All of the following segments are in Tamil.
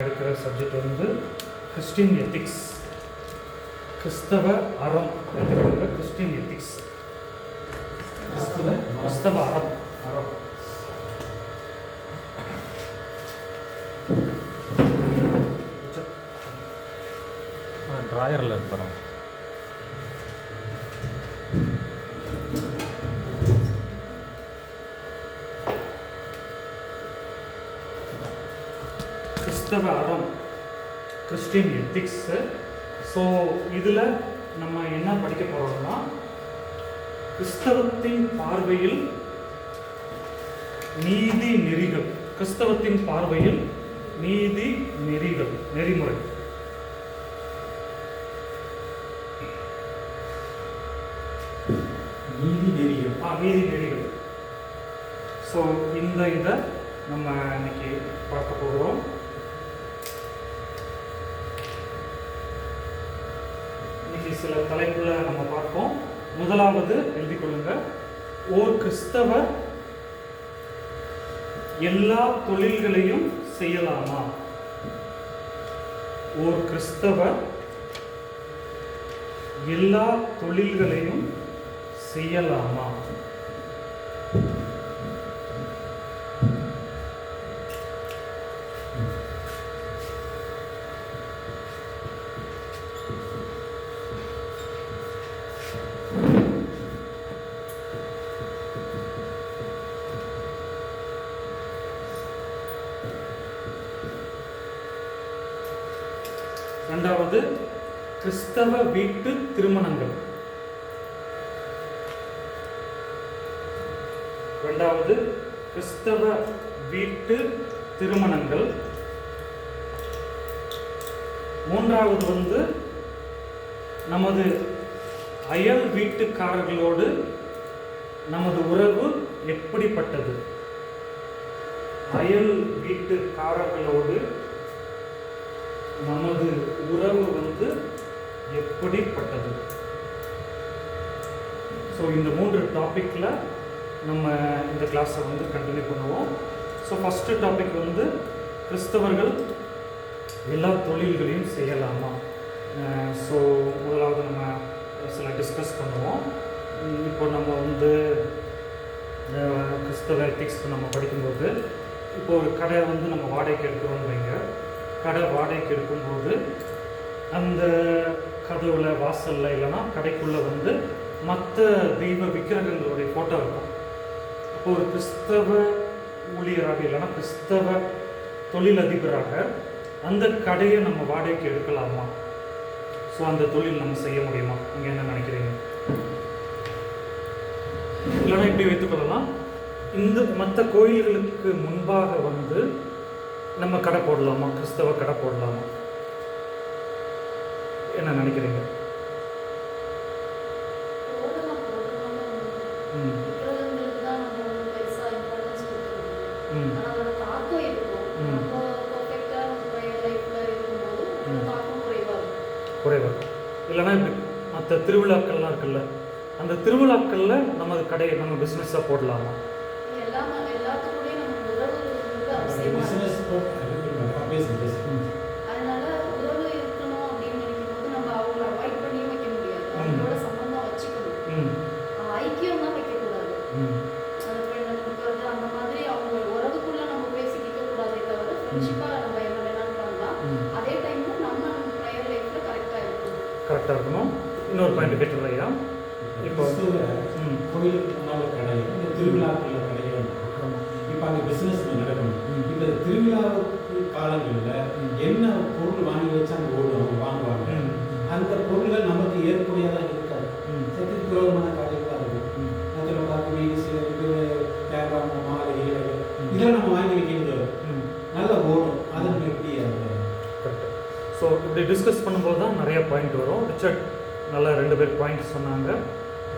எடுக்கிற சப்ஜெக்ட் வந்து கிறிஸ்டின் எத்திக்ஸ், கிறிஸ்தவ அறம் எடுக்கிற கிறிஸ்டின் எத்திக்ஸ், கிறிஸ்தவ அறம் அறம் ட்ராயரில் இருப்பாங்க. கிறிஸ்தவ அறம், கிறிஸ்டின் எத்திக்ஸ். ஸோ இதில் நம்ம என்ன படிக்க போகிறோம்னா, கிறிஸ்தவத்தின் பார்வையில் நீதி நெறிகள், கிறிஸ்தவத்தின் பார்வையில் நீதி நெறிகள், நெறிமுறை. நீதி நெறிகள். நீதி நெறிகள். ஸோ இந்த இதை நம்ம இன்னைக்கு பார்க்க போகிறோம். இன்னைக்கு சில தலைப்புல நம்ம பார்ப்போம். முதலாவது எழுதிக் கொள்ளுங்க. ஓர் கிறிஸ்தவர் எல்லா தொழில்களையும் செய்யலாமா? ஓர் கிறிஸ்தவர் எல்லா தொழில்களையும் செய்யலாமா? இரண்டாவது, கிறிஸ்தவ வீட்டு திருமணங்கள். இரண்டாவது, கிறிஸ்தவ வீட்டு திருமணங்கள். மூன்றாவது வந்து நமது அயல் வீட்டுக்காரர்களோடு நமது உறவு எப்படிப்பட்டது? அயல் வீட்டுக்காரர்களோடு நமது உறவு வந்து எப்படிப்பட்டது? ஸோ இந்த 3 டாப்பிக்கில் நம்ம இந்த கிளாஸை வந்து கண்டினியூ பண்ணுவோம். ஸோ ஃபஸ்ட்டு டாபிக் வந்து கிறிஸ்தவர்கள் எல்லா தொழில்களையும் செய்யலாமா? ஸோ முதலாவது நம்ம சில டிஸ்கஸ் பண்ணுவோம். இப்போ நம்ம வந்து கிறிஸ்தவ எத்திக்ஸ்க்கு நம்ம படிக்கும்போது, இப்போ ஒரு கடை வந்து நம்ம வாடகைக்கு எடுக்கிறோம்னு வைங்க. கடை வாடகைக்கு எடுக்கும்போது அந்த கதவுல, வாசலில் இல்லைன்னா கடைக்குள்ளே வந்து மற்ற தெய்வ விக்கிரகங்களுடைய ஃபோட்டோ இருக்கும். இப்போ ஒரு கிறிஸ்தவ ஊழியராக இல்லைன்னா கிறிஸ்தவ தொழிலதிபராக அந்த கடையை நம்ம வாடகைக்கு எடுக்கலாமா? ஸோ அந்த தொழில் நம்ம செய்ய முடியுமா? நீங்கள் என்ன நினைக்கிறீங்க? இல்லைன்னா இப்படி வைத்துக்கொள்ளலாம், இந்த மற்ற கோயில்களுக்கு முன்பாக வந்து நம்ம கடை போடலாமா? கிறிஸ்தவ கடை போடலாமா? என்ன நினைக்கிறீங்க? குறைவா? இல்லைன்னா இப்படி மற்ற திருவிழாக்கள்லாம் இருக்குல்ல, அந்த திருவிழாக்களில் நமது கடையை நம்ம பிஸ்னஸாக போடலாமா? கரெக்டாக இருக்கணும். இன்னொரு பாயிண்ட் கேட்டுறையா, இப்போ கோயிலுக்கு முன்னால் கடை, இந்த திருவிழாக்களில் கடை, இப்போ அங்கே பிஸ்னஸ் நடக்கணும். இந்த திருவிழாவுக்கு காலங்களில் என்ன பொருள் வாங்கி வச்சு அங்கே ஓடுவாங்க, வாங்குவாங்க. அந்த பொருள்கள் நமக்கு ஏற்புடையதாக இருக்காது, சத்துக்கு விரோதமான காரியங்களாக இருக்கும். அதில் பார்த்து சில தேங்காய், மாலை, இலைகள் இதெல்லாம் நம்ம வாங்கி வைக்கிறது நல்லா ஓடும். அது நம்ம எப்படி கரெக்ட். ஸோ இப்படி டிஸ்கஸ் பண்ணும்போது தான் நிறைய பாயிண்ட் வரும். ரிச்சர்ட் நல்லா 2 பேர் பாயிண்ட் சொன்னாங்க.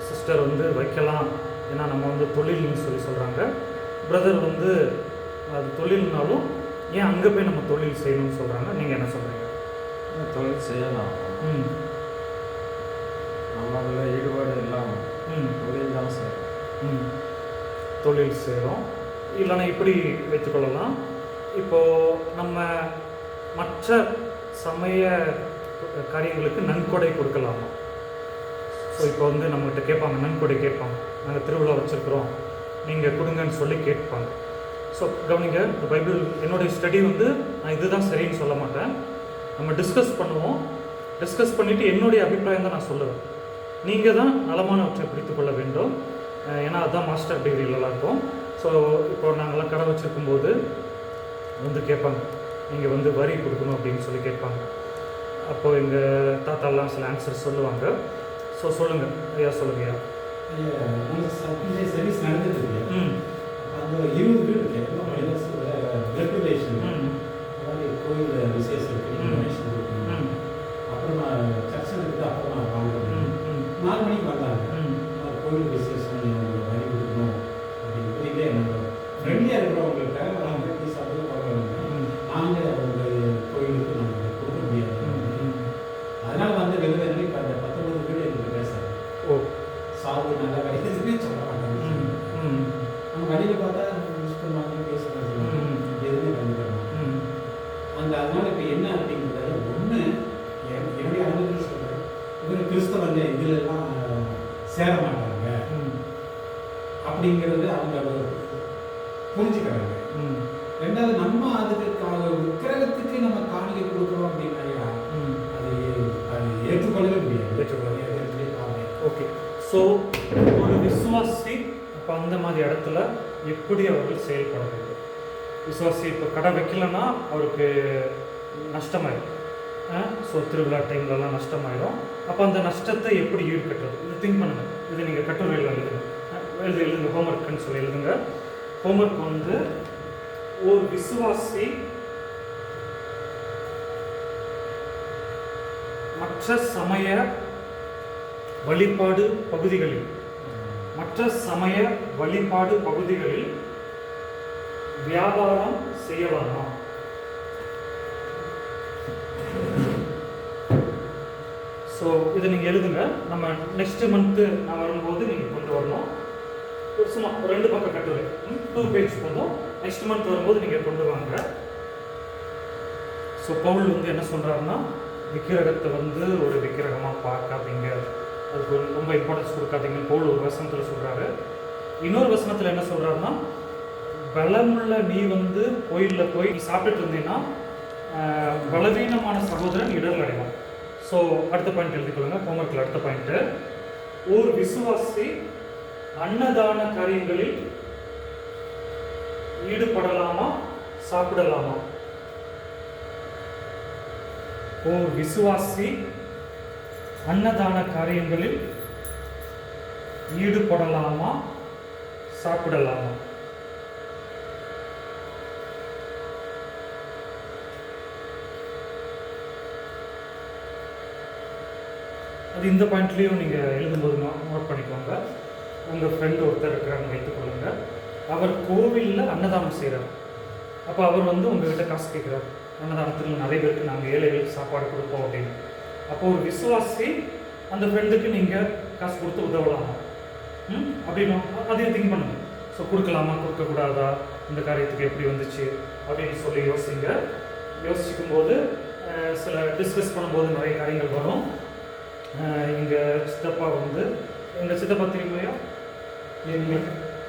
சிஸ்டர் வந்து வைக்கலாம், ஏன்னா நம்ம வந்து தொழில்னு சொல்கிறாங்க. பிரதர் வந்து அது தொழில்னாலும் ஏன் அங்கே போய் நம்ம தொழில் செய்யணும்னு சொல்கிறாங்க. நீங்கள் என்ன சொல்கிறீங்க? தொழில் செய்யலாம். நம்ம அதில் ஈடுபாடு இல்லாமல் தொழில் தான் செய்யணும். தொழில் செய்கிறோம். இல்லைன்னா இப்படி வைத்துக்கொள்ளலாம். இப்போது நம்ம மற்ற சமய காரியங்களுக்கு நன்கொடை கொடுக்கலாமா? ஸோ இப்போ வந்து நம்மகிட்ட கேட்பாங்க, நன்கொடை கேட்பாங்க, நாங்கள் திருவிழா வச்சுருக்குறோம் நீங்கள் கொடுங்கன்னு சொல்லி கேட்பாங்க. ஸோ கவனிங்க, இந்த பைபிள் என்னுடைய ஸ்டடி வந்து நான் இதுதான் சரின்னு சொல்ல மாட்டேன். நம்ம டிஸ்கஸ் பண்ணுவோம். டிஸ்கஸ் பண்ணிவிட்டு என்னுடைய அபிப்பிராயம் தான் நான் சொல்லுவேன். நீங்கள் தான் நலமானவற்றை பிடித்து கொள்ள வேண்டும். ஏன்னா அதுதான் மாஸ்டர் டிகிரிலலாம் இருக்கும். ஸோ இப்போ நாங்கள்லாம் கடை வச்சுருக்கும்போது வந்து கேட்பாங்க, நீங்கள் வந்து வரி கொடுக்கணும் அப்படின்னு சொல்லி கேட்பாங்க. அப்போது எங்கள் தாத்தாலாம் சில ஆன்சர் சொல்லுவாங்க. ஸோ சொல்லுங்கள் ஐயா, சொல்லுங்க ஐயா. சர்வீஸ் நடந்துட்டு இருக்கு. அந்த 20 வீடு இருக்கு, ரெகுலேஷன் கோயில் விசேஷம் இருக்கு, டொனேஷன் கொடுக்கணும், அப்புறமா சர்ச்சை இருக்குது, அப்புறமா வாங்கணும். 4 மணிக்கு வந்தாங்க, கோயில் விசேஷம் வரி கொடுக்கணும் அப்படின்னு புரியுதே. நம்ம ஃப்ரெண்ட்லியாக இருக்கிறவங்கள்ட்ட நாங்கள் எப்படி சாப்பிட்டு பார்க்கணும், நாங்கள் அவங்க கோயிலுக்கு நாங்கள் கொடுக்க முடியாது. அதனால் வந்து வெளியே இப்போ அந்த 19 வீடு எங்களுக்கு பேசுகிறாங்க. ஓ, சாது நல்லா கிடைக்கிறதுமே சொல்ல மாட்டாங்க. நம்ம வழியில் பார்த்தா யூஸ் பண்ணுவாங்க, பேசுகிறாங்க, எதுவுமே பண்ணிக்கிறாங்க. அந்த அதனால் இப்போ என்ன அப்படிங்கிறது ஒன்று என்னுடைய அனுபவத்தில் சொல்கிறேன். இவர் கிறிஸ்தவங்க இதிலெல்லாம் சேர மாட்டாங்க அப்படிங்கிறது அவங்க புரிஞ்சுக்கிறாங்க. ரெண்டாவது, நம்ம அதுக்கு விக்கிரகத்துக்கு நம்ம காணிக்கை கொடுக்குறோம் அப்படின்னா அது ஏற்றுக்கொள்ளவே முடியாது. ஓகே, ஸோ ஒரு விசுவாசி இப்போ அந்த மாதிரி இடத்துல எப்படி அவர்கள் செயல்பட வேண்டும்? விசுவாசி இப்போ கடை வைக்கலன்னா அவருக்கு நஷ்டமாயிடும். ஸோ திருவிழா டைம்லலாம் நஷ்டமாயிடும். அப்போ அந்த நஷ்டத்தை எப்படி ஈடுகட்டுறது? இது திங்க் பண்ணுங்கள். இது நீங்கள் கட்டுரையில் எழுதுங்க, ஹோம்ஒர்க்குன்னு சொல்லி எழுதுங்க. ஹோம்ஒர்க் வந்து ஒரு விசுவாசி மற்ற சமய வழிபாடு பகுதிகளில் வியாபாரம் செய்யலாமா? ஸோ இதை நீங்கள் எழுதுங்க. நம்ம நெக்ஸ்ட் மந்த்து நான் வரும்போது நீங்கள் கொண்டு வரணும். ஒரு சும்மா 2 பக்கம் கட்டுரை, 2 பேஜ் போதும். நெக்ஸ்ட் மந்த் வரும்போது நீங்கள் கொண்டு வாங்க. ஸோ பவுல் வந்து என்ன சொல்கிறாருன்னா, விக்கிரகத்தை வந்து ஒரு விக்கிரகமாக பார்க்காதீங்க, அதுக்கு ரொம்ப இம்பார்ட்டன்ஸ் கொடுக்காதீங்கன்னு பவுல் ஒரு வசனத்தில் சொல்கிறாரு. இன்னொரு வசனத்தில் என்ன சொல்கிறாருன்னா, பலமுள்ள நீ வந்து கோயிலில் போய் நீ சாப்பிட்டுட்டு இருந்தீங்கன்னா பலவீனமான சகோதரன் இடர்கள் அடைவான். ஸோ அடுத்த பாயிண்ட் எழுதிக்கொள்ளுங்க, ஹோம்ஒர்க்கில் அடுத்த பாயிண்ட்டு. ஒரு விசுவாசி அன்னதான காரியங்களில் ஈடுபடலாமா, சாப்பிடலாமா? ஒரு விசுவாசி அன்னதான காரியங்களில் ஈடுபடலாமா, சாப்பிடலாமா? அது இந்த பாயிண்ட்லேயும் நீங்கள் எழுதும்போது நோட் பண்ணிக்கோங்க. உங்கள் ஃப்ரெண்டு ஒருத்தர் இருக்கிறாங்க வைத்துக்கொள்ளுங்க. அவர் கோவிலில் அன்னதானம் செய்கிறார். அப்போ அவர் வந்து உங்கள்கிட்ட காசு கேட்குறாரு, அன்னதானத்தில் நிறைய பேருக்கு நாங்கள் ஏழைகளுக்கு சாப்பாடு கொடுப்போம் அப்படின்னு. அப்போ ஒரு விசுவாசி அந்த ஃப்ரெண்டுக்கு நீங்கள் காசு கொடுத்து உதவலாமா? அப்படின்னு அதையும் திங்க் பண்ணுங்க. ஸோ கொடுக்கலாமா, கொடுக்கக்கூடாதா, இந்த காரியத்துக்கு எப்படி வந்துச்சு அப்படின்னு சொல்லி யோசிங்க. யோசிக்கும்போது சில டிஸ்கஸ் பண்ணும்போது நிறைய காரியங்கள் வரும். எங்கள் சித்தப்பா வந்து, எங்கள் சித்தப்பா தெரியுமையா,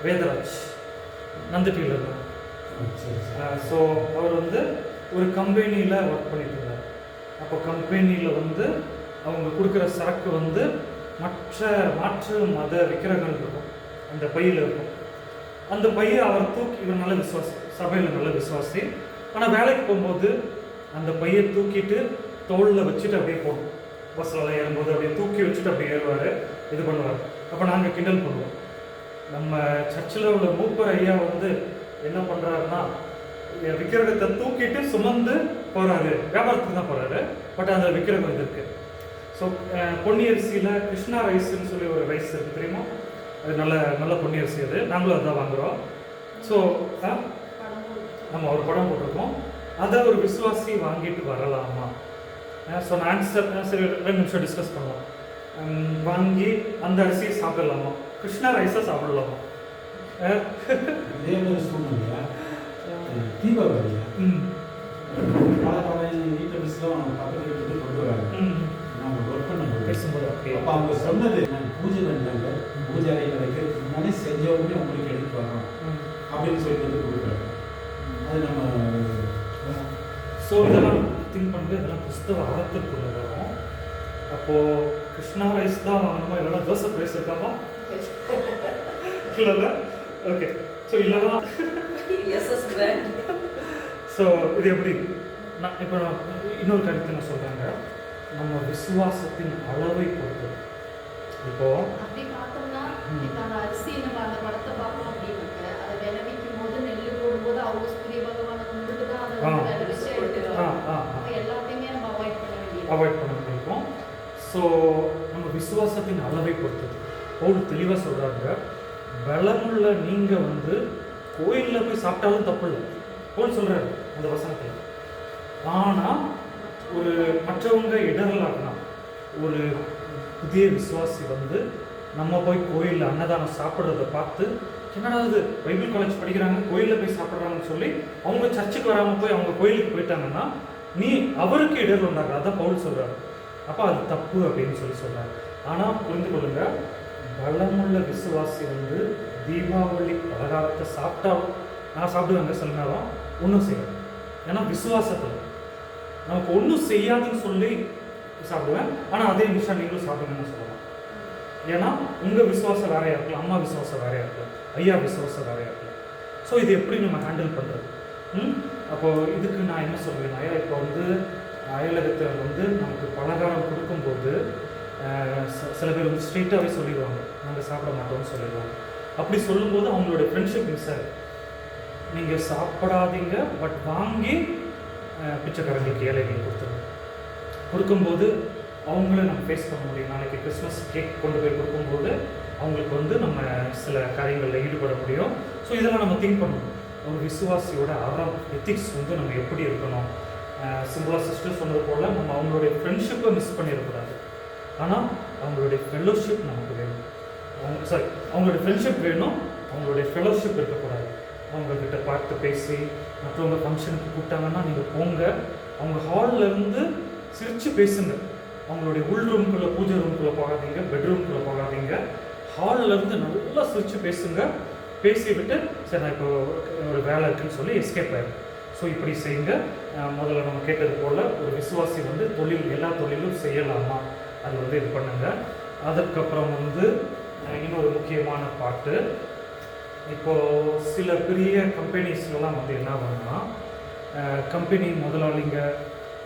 வேதராஜ் நந்துட்டியில் இருந்தார். ஸோ அவர் வந்து ஒரு கம்பெனியில் ஒர்க் பண்ணிட்டு இருந்தார். அப்போ கம்பெனியில் வந்து அவங்க கொடுக்குற சரக்கு வந்து மாற்று மத விக்கிரகங்கள் இருக்கும், அந்த பையில் இருக்கும். அந்த பையை அவர் தூக்கி, இவர் நல்ல விசுவாசி, சபையில் நல்ல விசுவாசி, ஆனால் வேலைக்கு போகும்போது அந்த பையை தூக்கிட்டு தோளில் வச்சுட்டு அப்படியே போகணும். பஸ்ஸில் ஏறும்போது அப்படியே தூக்கி வச்சுட்டு அப்படியே ஏறுவார், இது பண்ணுவார். அப்போ நாங்கள் கிண்டல் பண்ணுவோம். நம்ம சர்ச்சில் உள்ள மூப்பர் ஐயா வந்து என்ன பண்ணுறாருன்னா, விக்கிரகத்தை தூக்கிட்டு சுமந்து போகிறாரு, வியாபாரத்துக்கு தான் போகிறாரு. பட் அந்த விக்கிரகம் இது இருக்குது. ஸோ பொன்னியரிசியில் கிருஷ்ணா ரைஸ்ன்னு சொல்லி ஒரு ரைஸ் இருக்குது, தெரியுமா? அது நல்ல பொன்னியரிசி, அது நாங்களும் அதுதான் வாங்குகிறோம். ஸோ நம்ம ஒரு படம் போட்டிருக்கோம், அதை ஒரு விசுவாசி வாங்கிட்டு வரலாமா? ஸோ நான் ஆன்சர் சரி 2 நிமிஷம் டிஸ்கஸ் பண்ணுவோம். வாங்கி அந்த அரிசியை சாப்பிடலாமா, கிருஷ்ணா ரைஸை சாப்பிடலாமா? இதே மாதிரி சூழ்நிலையா தீபாவளியா பல வீட்டு மிஸ்லாம் அவங்க பக்கத்து வீட்டுக்கு கொண்டு வராங்க. நாங்கள் ஒர்க் பண்ணும்போது பேசும்போது ஓகே. அப்போ அவங்க சொன்னது நாங்கள் பூஜை பண்ணிட்டாங்க, பூஜை அறையில் வைக்கிறதுக்கு முன்னாடி செஞ்சவங்க உங்களுக்கு எடுத்து வரோம் அப்படின்னு சொல்லி வந்து கொடுக்குறாங்க. அது நம்ம ஸோ இதெல்லாம் திங்க் பண்ணிட்டு இதெல்லாம் கிறிஸ்தவ அறத்திற்குள்ள வரும். அப்போது கிருஷ்ணா ரைஸ் தான் நம்ம இதெல்லாம் ஜோசப் ரைஸ் இருக்காமா இல்லைல்ல? ஓகே. ஸோ இல்லைனா ஸோ இது எப்படி நான் இப்போ இன்னொரு கருத்து நான் சொல்கிறாங்க, நம்ம விசுவாசத்தின் அளவை பொறுத்து. இப்போ அப்படி பார்த்தோம்னா இப்போ அந்த அரிசி நம்ம அந்த படத்தை பார்க்கணும் அப்படின்னாக்க அதை விளைவிக்கும் போது நெல் போடும்போது அவங்க சூரிய பகவானை கும்பிட்டு தான் அதை வந்து விளைவிச்சு எடுத்துக்கிறோம். அப்போ எல்லாத்தையுமே நம்ம அவாய்ட் பண்ண வேண்டியிருக்கும். ஸோ நம்ம விசுவாசத்தின் அளவை பொறுத்தது. பவுல் தெளிவாக சொல்கிறாங்க, பலமுள்ள நீங்கள் வந்து கோயிலில் போய் சாப்பிட்டாலும் தப்பு இல்லை பவுல் சொல்கிறாரு அந்த வசனத்தில். ஆனால் ஒரு மற்றவங்க இடரலாகனா ஒரு புதிய விசுவாசி வந்து நம்ம போய் கோயிலில் அன்னதானம் சாப்பிட்றத பார்த்து என்னடா இது பைபிள் காலேஜ் படிக்கிறாங்க கோயிலில் போய் சாப்பிட்றாங்கன்னு சொல்லி அவங்க சர்ச்சுக்கு வராமல் போய் அவங்க கோயிலுக்கு போயிட்டாங்கன்னா நீ அவருக்கு இடர் உண்டாங்க. அதான் பவுல் சொல்கிறாரு. அப்போ அது தப்பு அப்படின்னு சொல்லி சொல்கிறாரு. ஆனால் புரிந்து கொள்ளுங்க, பலமுள்ள விசுவாசி வந்து தீபாவளி பலகாரத்தை சாப்பிட்டாலும் நான் சாப்பிடுவேங்க சில நேரம் ஒன்றும் செய்வேன். ஏன்னா விசுவாசத்தில் நமக்கு ஒன்றும் செய்யாதுன்னு சொல்லி சாப்பிடுவேன். ஆனால் அதே நிமிஷம் நீங்களும் சாப்பிடுங்கன்னு சொல்லலாம். ஏன்னா உங்கள் விசுவாசம் வேறையாக இருக்கலாம், அம்மா விசுவாசம் வேறையாக இருக்கலாம், ஐயா விசுவாசம் வேறையாக இருக்கலாம். ஸோ இது எப்படி நம்ம ஹேண்டில் பண்ணுறது? அப்போது இதுக்கு நான் என்ன சொல்வேன், ஐயா இப்போ வந்து அயலகத்தில் வந்து நமக்கு பலகாரம் கொடுக்கும்போது சில பேர் வந்து ஸ்ட்ரெயிட்டாகவே சொல்லிடுவாங்க, நாங்கள் சாப்பிட மாட்டோம்னு சொல்லிடுவாங்க. அப்படி சொல்லும்போது அவங்களோட ஃப்ரெண்ட்ஷிப் மிஸ் ஆகுது. நீங்கள் சாப்பிடாதீங்க, பட் வாங்கி பிச்சைக்காரங்களுக்கு ஏழைகள் கொடுக்கும்போது அவங்கள நம்ம ஃபேஸ் பண்ண முடியும். நாளைக்கு கிறிஸ்மஸ் கேக் கொண்டு போய் கொடுக்கும்போது அவங்களுக்கு வந்து நம்ம சில காரியங்களில் ஈடுபட முடியும். ஸோ இதெல்லாம் நம்ம திங்க் பண்ணணும். ஒரு விசுவாசியோட அறம் எத்திக்ஸ் வந்து நம்ம எப்படி இருக்கணும். சிம்பிளாக சிஸ்டர் சொன்னது போல் நம்ம அவங்களுடைய ஃப்ரெண்ட்ஷிப்பை மிஸ் பண்ணிடக்கூடாது. ஆனால் அவங்களுடைய ஃபெல்லோஷிப் நமக்கு வேணும். அவங்களுடைய ஃப்ரெண்ட்ஷிப் வேணும், அவங்களுடைய ஃபெல்லோஷிப் இருக்கக்கூடாது. அவங்கக்கிட்ட பார்த்து பேசி மற்றவங்க ஃபங்க்ஷனுக்கு கூப்பிட்டாங்கன்னா நீங்கள் போங்க, அவங்க ஹாலில் இருந்து சிரித்து பேசுங்க. அவங்களுடைய உள் ரூம்குள்ளே பூஜை ரூம்குள்ளே போகாதீங்க, பெட்ரூம்குள்ளே போகாதீங்க. ஹாலில் இருந்து நல்லா சிரித்து பேசுங்க. பேசிவிட்டு சரி நான் இப்போ ஒரு வேலை இருக்குன்னு சொல்லி எஸ்கேப் ஆகிடும். ஸோ இப்படி செய்யுங்க. முதல்ல நம்ம கேட்டது போல் ஒரு விசுவாசி வந்து எல்லா தொழிலும் செய்யலாமா, அது வந்து இது பண்ணுங்க. அதுக்கப்புறம் வந்து இன்னொரு முக்கியமான பாட்டு, இப்போது சில பெரிய கம்பெனிஸ்லாம் வந்து என்ன பண்ணா கம்பெனி முதலாளிங்க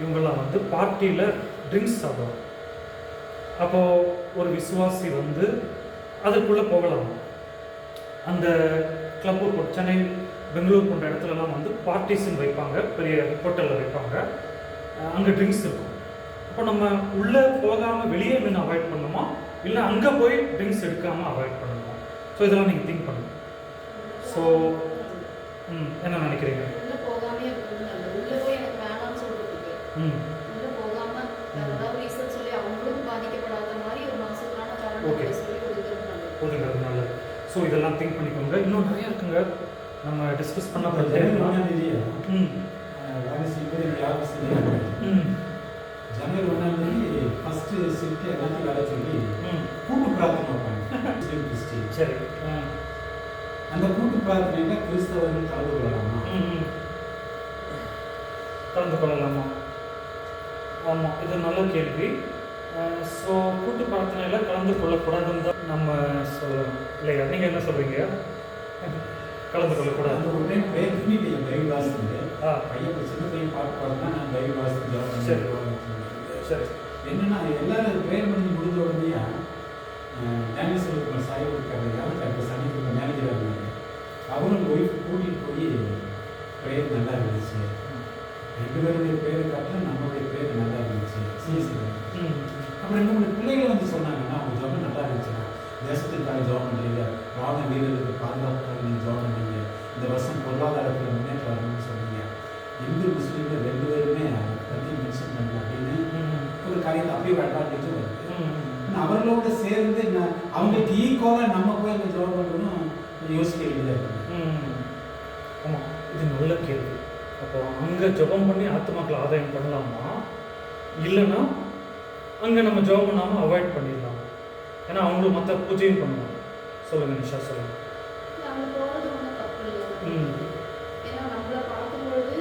இவங்கெல்லாம் வந்து பார்ட்டியில் ட்ரிங்க்ஸ் சாப்பிடுவாங்க. அப்போது ஒரு விசுவாசி வந்து அதுக்குள்ளே போகலாம். அந்த கிளப்பு சென்னை பெங்களூர் போன்ற இடத்துலலாம் வந்து பார்ட்டிஸ்ன்னு வைப்பாங்க, பெரிய ஹோட்டலில் வைப்பாங்க, அங்கே ட்ரிங்க்ஸ் இருக்கும். அப்போ நம்ம உள்ளே போகாமல் வெளியே நின்று அவாய்ட் பண்ணணுமா, இல்லை அங்கே போய் ட்ரிங்க்ஸ் எடுக்காமல் அவாய்ட் பண்ணணுமா? ஸோ இதெல்லாம் நீங்கள் திங்க் பண்ணுங்க. ஸோ என்ன நினைக்கிறீங்க? உள்ளே போகாமே உள்ளே போய் எனக்கு வேணாம்னு சொல்கிறதுக்கு உள்ளே போகாமல் ஏதாவது ரீசன் சொல்லி அவங்களும் பாதிக்கப்படாத மாதிரி ஒரு மனசுக்கான காரணத்தை சொல்லி ஒதுங்கிறது நல்லது. ஸோ இதெல்லாம் திங்க் பண்ணிக்கோங்க. இன்னும் நிறையா இருக்குங்க நம்ம டிஸ்கஸ் பண்ண ஜனவரி 1ஆம் தேதி ஃபஸ்ட்டு ஷிஃப்ட் எல்லாத்தையும் வேலை சொல்லி கூட்டு பிரார்த்தனை வைப்பாங்க. சரி, அந்த கூட்டு பிரார்த்தனையில் கிறிஸ்தவர்கள் கலந்து கொள்ளலாமா? ஆமாம், இது நல்ல கேள்வி. ஸோ கூட்டு பிரார்த்தனையில் கலந்து கொள்ளக்கூடாதுன்னு தான் நம்ம சொல்லலாம் இல்லையா? நீங்கள் என்ன சொல்கிறீங்க? கலந்து கொள்ளக்கூடாது. அந்த ஒரு டைம் ப்ரேயர் பண்ணிட்டு பைபிள் வாசிட்டு பையன் சின்ன பையன் பாட்டு பாடுனா நான் பைபிள் வாசிட்டு சரி சரி என்னன்னா எல்லாரும் ப்ரேயர் பண்ணி முடிஞ்ச உடனே ஞானேஸ்வரர் சாய் இருக்காரு, யாருக்கு அந்த சனிக்கிழமை மேனேஜராக இருந்தாங்க. அவரும் ஒய்ஃப் கூட்டிகிட்டு போய் ப்ரேயர் நல்லா இருந்துச்சு, 2 பேருடைய ப்ரேயர் காட்டிலும் நம்மளுடைய ப்ரேயர் நல்லா இருந்துச்சு. அப்புறம் என்னுடைய பிள்ளைகளை வந்து சொன்னாங்கன்னா அவங்க ஜபம் நல்லா இருந்துச்சுன்னா தேசத்துக்காக ஜபம் பண்ணுறீங்க, ராணுவ வீரர்களுக்கு பாதுகாப்புக்காக நீங்கள் ஜபம் பண்ணீங்க, இந்த வருஷம் பொருளாதாரத்தில் முன்னேற்றம் வரணும்னு சொன்னீங்க. இந்து முஸ்லீம்கள் 2 பேருமே அதை பற்றி மென்ஷன் பண்ணல அப்படின்னு ஒரு காரியத்தை அப்படியே அட்வான்டேஜும் வருது. அவர்களோட சேர்ந்து அவங்களுக்கு ஈக்குவலாக நம்ம போய் அங்கே ஜபம் பண்ணணும் யோசிக்க வேண்டியதாக இருக்குது. ஆமாம், இது நல்ல கேள்வி. அப்போ அங்கே ஜெபம் பண்ணி ஆத்துமாக்களை ஆதாயம் பண்ணலாமா, இல்லைன்னா அங்கே நம்ம ஜெபம் பண்ணாமல் அவாய்ட் பண்ணிடலாம்? ஏன்னா அவங்களும் மற்ற பூஜையும் பண்ணுவாங்க. சொல்லுங்கள் நிஷா, சொல்லுங்கள். அங்கே போகிறது ஒன்றும் தப்பு இல்லை. ஏன்னா நம்மளை பார்க்கும்பொழுது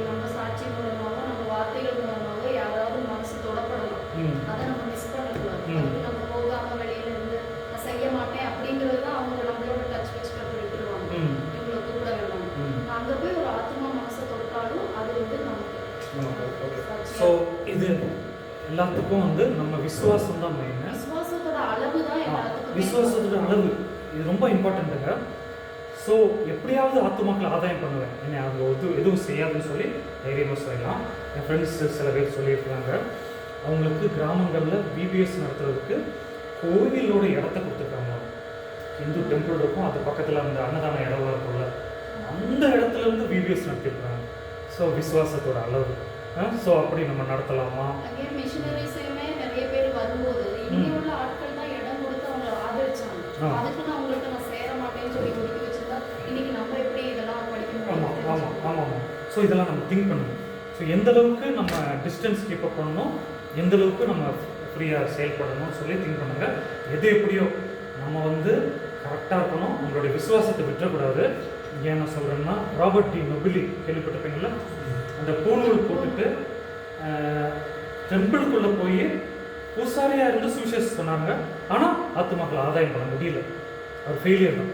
நம்ம சாட்சி மூலமாகவோ நம்ம வார்த்தைகள் மூலமாகவோ யாராவது மனசு தொடப்படலாம். அதை நம்ம மிஸ் பண்ணக்கூடாது. அதுக்கு நம்ம போகாமல் வெளியில இருந்து நான் செய்ய மாட்டேன் அப்படிங்கிறது தான் அவங்க நம்மளோட டச் வச்சுக்கிறது விட்டுருவாங்க. இவங்களை கூப்பிட வேண்டாம். அங்கே போய் ஒரு ஆத்மா மனசை தொட்டாலும் அது வந்து நமக்கு. ஸோ இது எல்லாத்துக்கும் வந்து நம்ம விசுவாசம் தான் மெயின். விசுவாசத்தோட அளவு தான் எல்லாத்துக்கும். விசுவாசத்தோட அளவு இது ரொம்ப இம்பார்ட்டண்ட்டுங்க. ஸோ எப்படியாவது ஆத்துமாக்களை ஆதாயம் பண்ணுவேன், என்ன அவங்க எதுவும் செய்யாதுன்னு சொல்லி தைரியமாக சொல்லலாம். என் ஃப்ரெண்ட்ஸ் சில பேர் சொல்லியிருக்காங்க, அவங்களுக்கு கிராமங்களில் பிபிஎஸ் நடத்துறதுக்கு கோவிலோட இடத்த கொடுத்துருக்காங்க. இந்து டெம்பிள் இருக்கும், அது பக்கத்தில் அந்த அன்னதான இடம்லாம் இருக்கும்ல, அந்த இடத்துல இருந்து பிபிஎஸ் நடத்திருக்காங்க. ஸோ விசுவாசத்தோட அளவு. ஸோ அப்படி நம்ம நடத்தலாமா? அங்கே மிஷினரிஸுமே நிறைய பேர் வரும்போது இங்கே உள்ள ஆட்கள் தான் இடம் கொடுத்து அவங்க ஆதரிச்சாங்க. அதுக்கு நான் உங்களுக்கு நான் சேர மாட்டேன்னு சொல்லி ஒதுக்கி வச்சிருந்தா இன்னைக்கு நம்ம எப்படி இதெல்லாம் படிக்கணும்? ஆமாம். ஸோ இதெல்லாம் நம்ம திங்க் பண்ணணும். ஸோ எந்த அளவுக்கு நம்ம டிஸ்டன்ஸ் கீப் அப் பண்ணணும், எந்த அளவுக்கு நம்ம ஃப்ரீயாக செயல்படணும்னு சொல்லி திங்க் பண்ணுங்க. எது எப்படியோ நம்ம வந்து கரெக்டாக இருக்கணும், நம்மளுடைய விசுவாசத்தை விட்டுறக்கூடாது. ஏன் என்ன சொல்கிறேன்னா, ராபர்ட் டி நொபிலி கேள்விப்பட்டிருப்பீங்களா? அந்த பூணூல் போட்டுட்டு டெம்பிளுக்குள்ளே போய் பூசாரியாக இருந்து சுவிசேஷம் சொன்னாங்க. ஆனால் ஆத்துமாக்களை ஆதாயம் பண்ண முடியல. அவர் ஃபெயிலியர் தான்.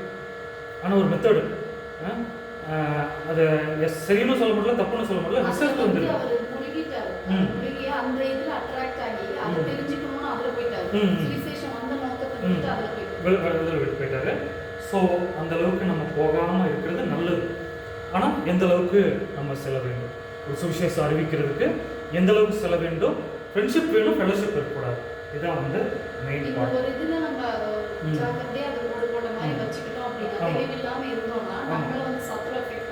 ஆனால் ஒரு மெத்தடு, அதை சரின்னு சொல்ல முடியல, தப்புன்னு சொல்ல முடியல, ரிசல்ட் வந்து அந்த இதுல அட்ராக்ட் ஆகி அதை தெரிஞ்சுக்கணும்னு அதுல போயிட்டாரு. சுவிசேஷம் வந்த நோக்கத்தை விட்டு அதுல போயிட்டாரு. ஸோ அந்த அளவுக்கு நம்ம போகாமல் இருக்கிறது நல்லது. ஆனால் எந்த அளவுக்கு நம்ம செல்ல வேண்டும், ஒரு சுவிசேஷம் அறிவிக்கிறதுக்கு எந்த அளவுக்கு செல்ல வேண்டும், ஃப்ரெண்ட்ஷிப் வேணும், ஃபெலோஷிப் இருக்கக்கூடாது. இதுதான் வந்து மெயின் பார்ட். ஒரு இதுல நம்ம ஜாக்கிரதையா அதை போட மாதிரி வச்சுக்கிட்டோம் அப்படின்னா தேவையில்லாம இருந்தோம்னா நம்மள வந்து சத்துல எஃபெக்ட்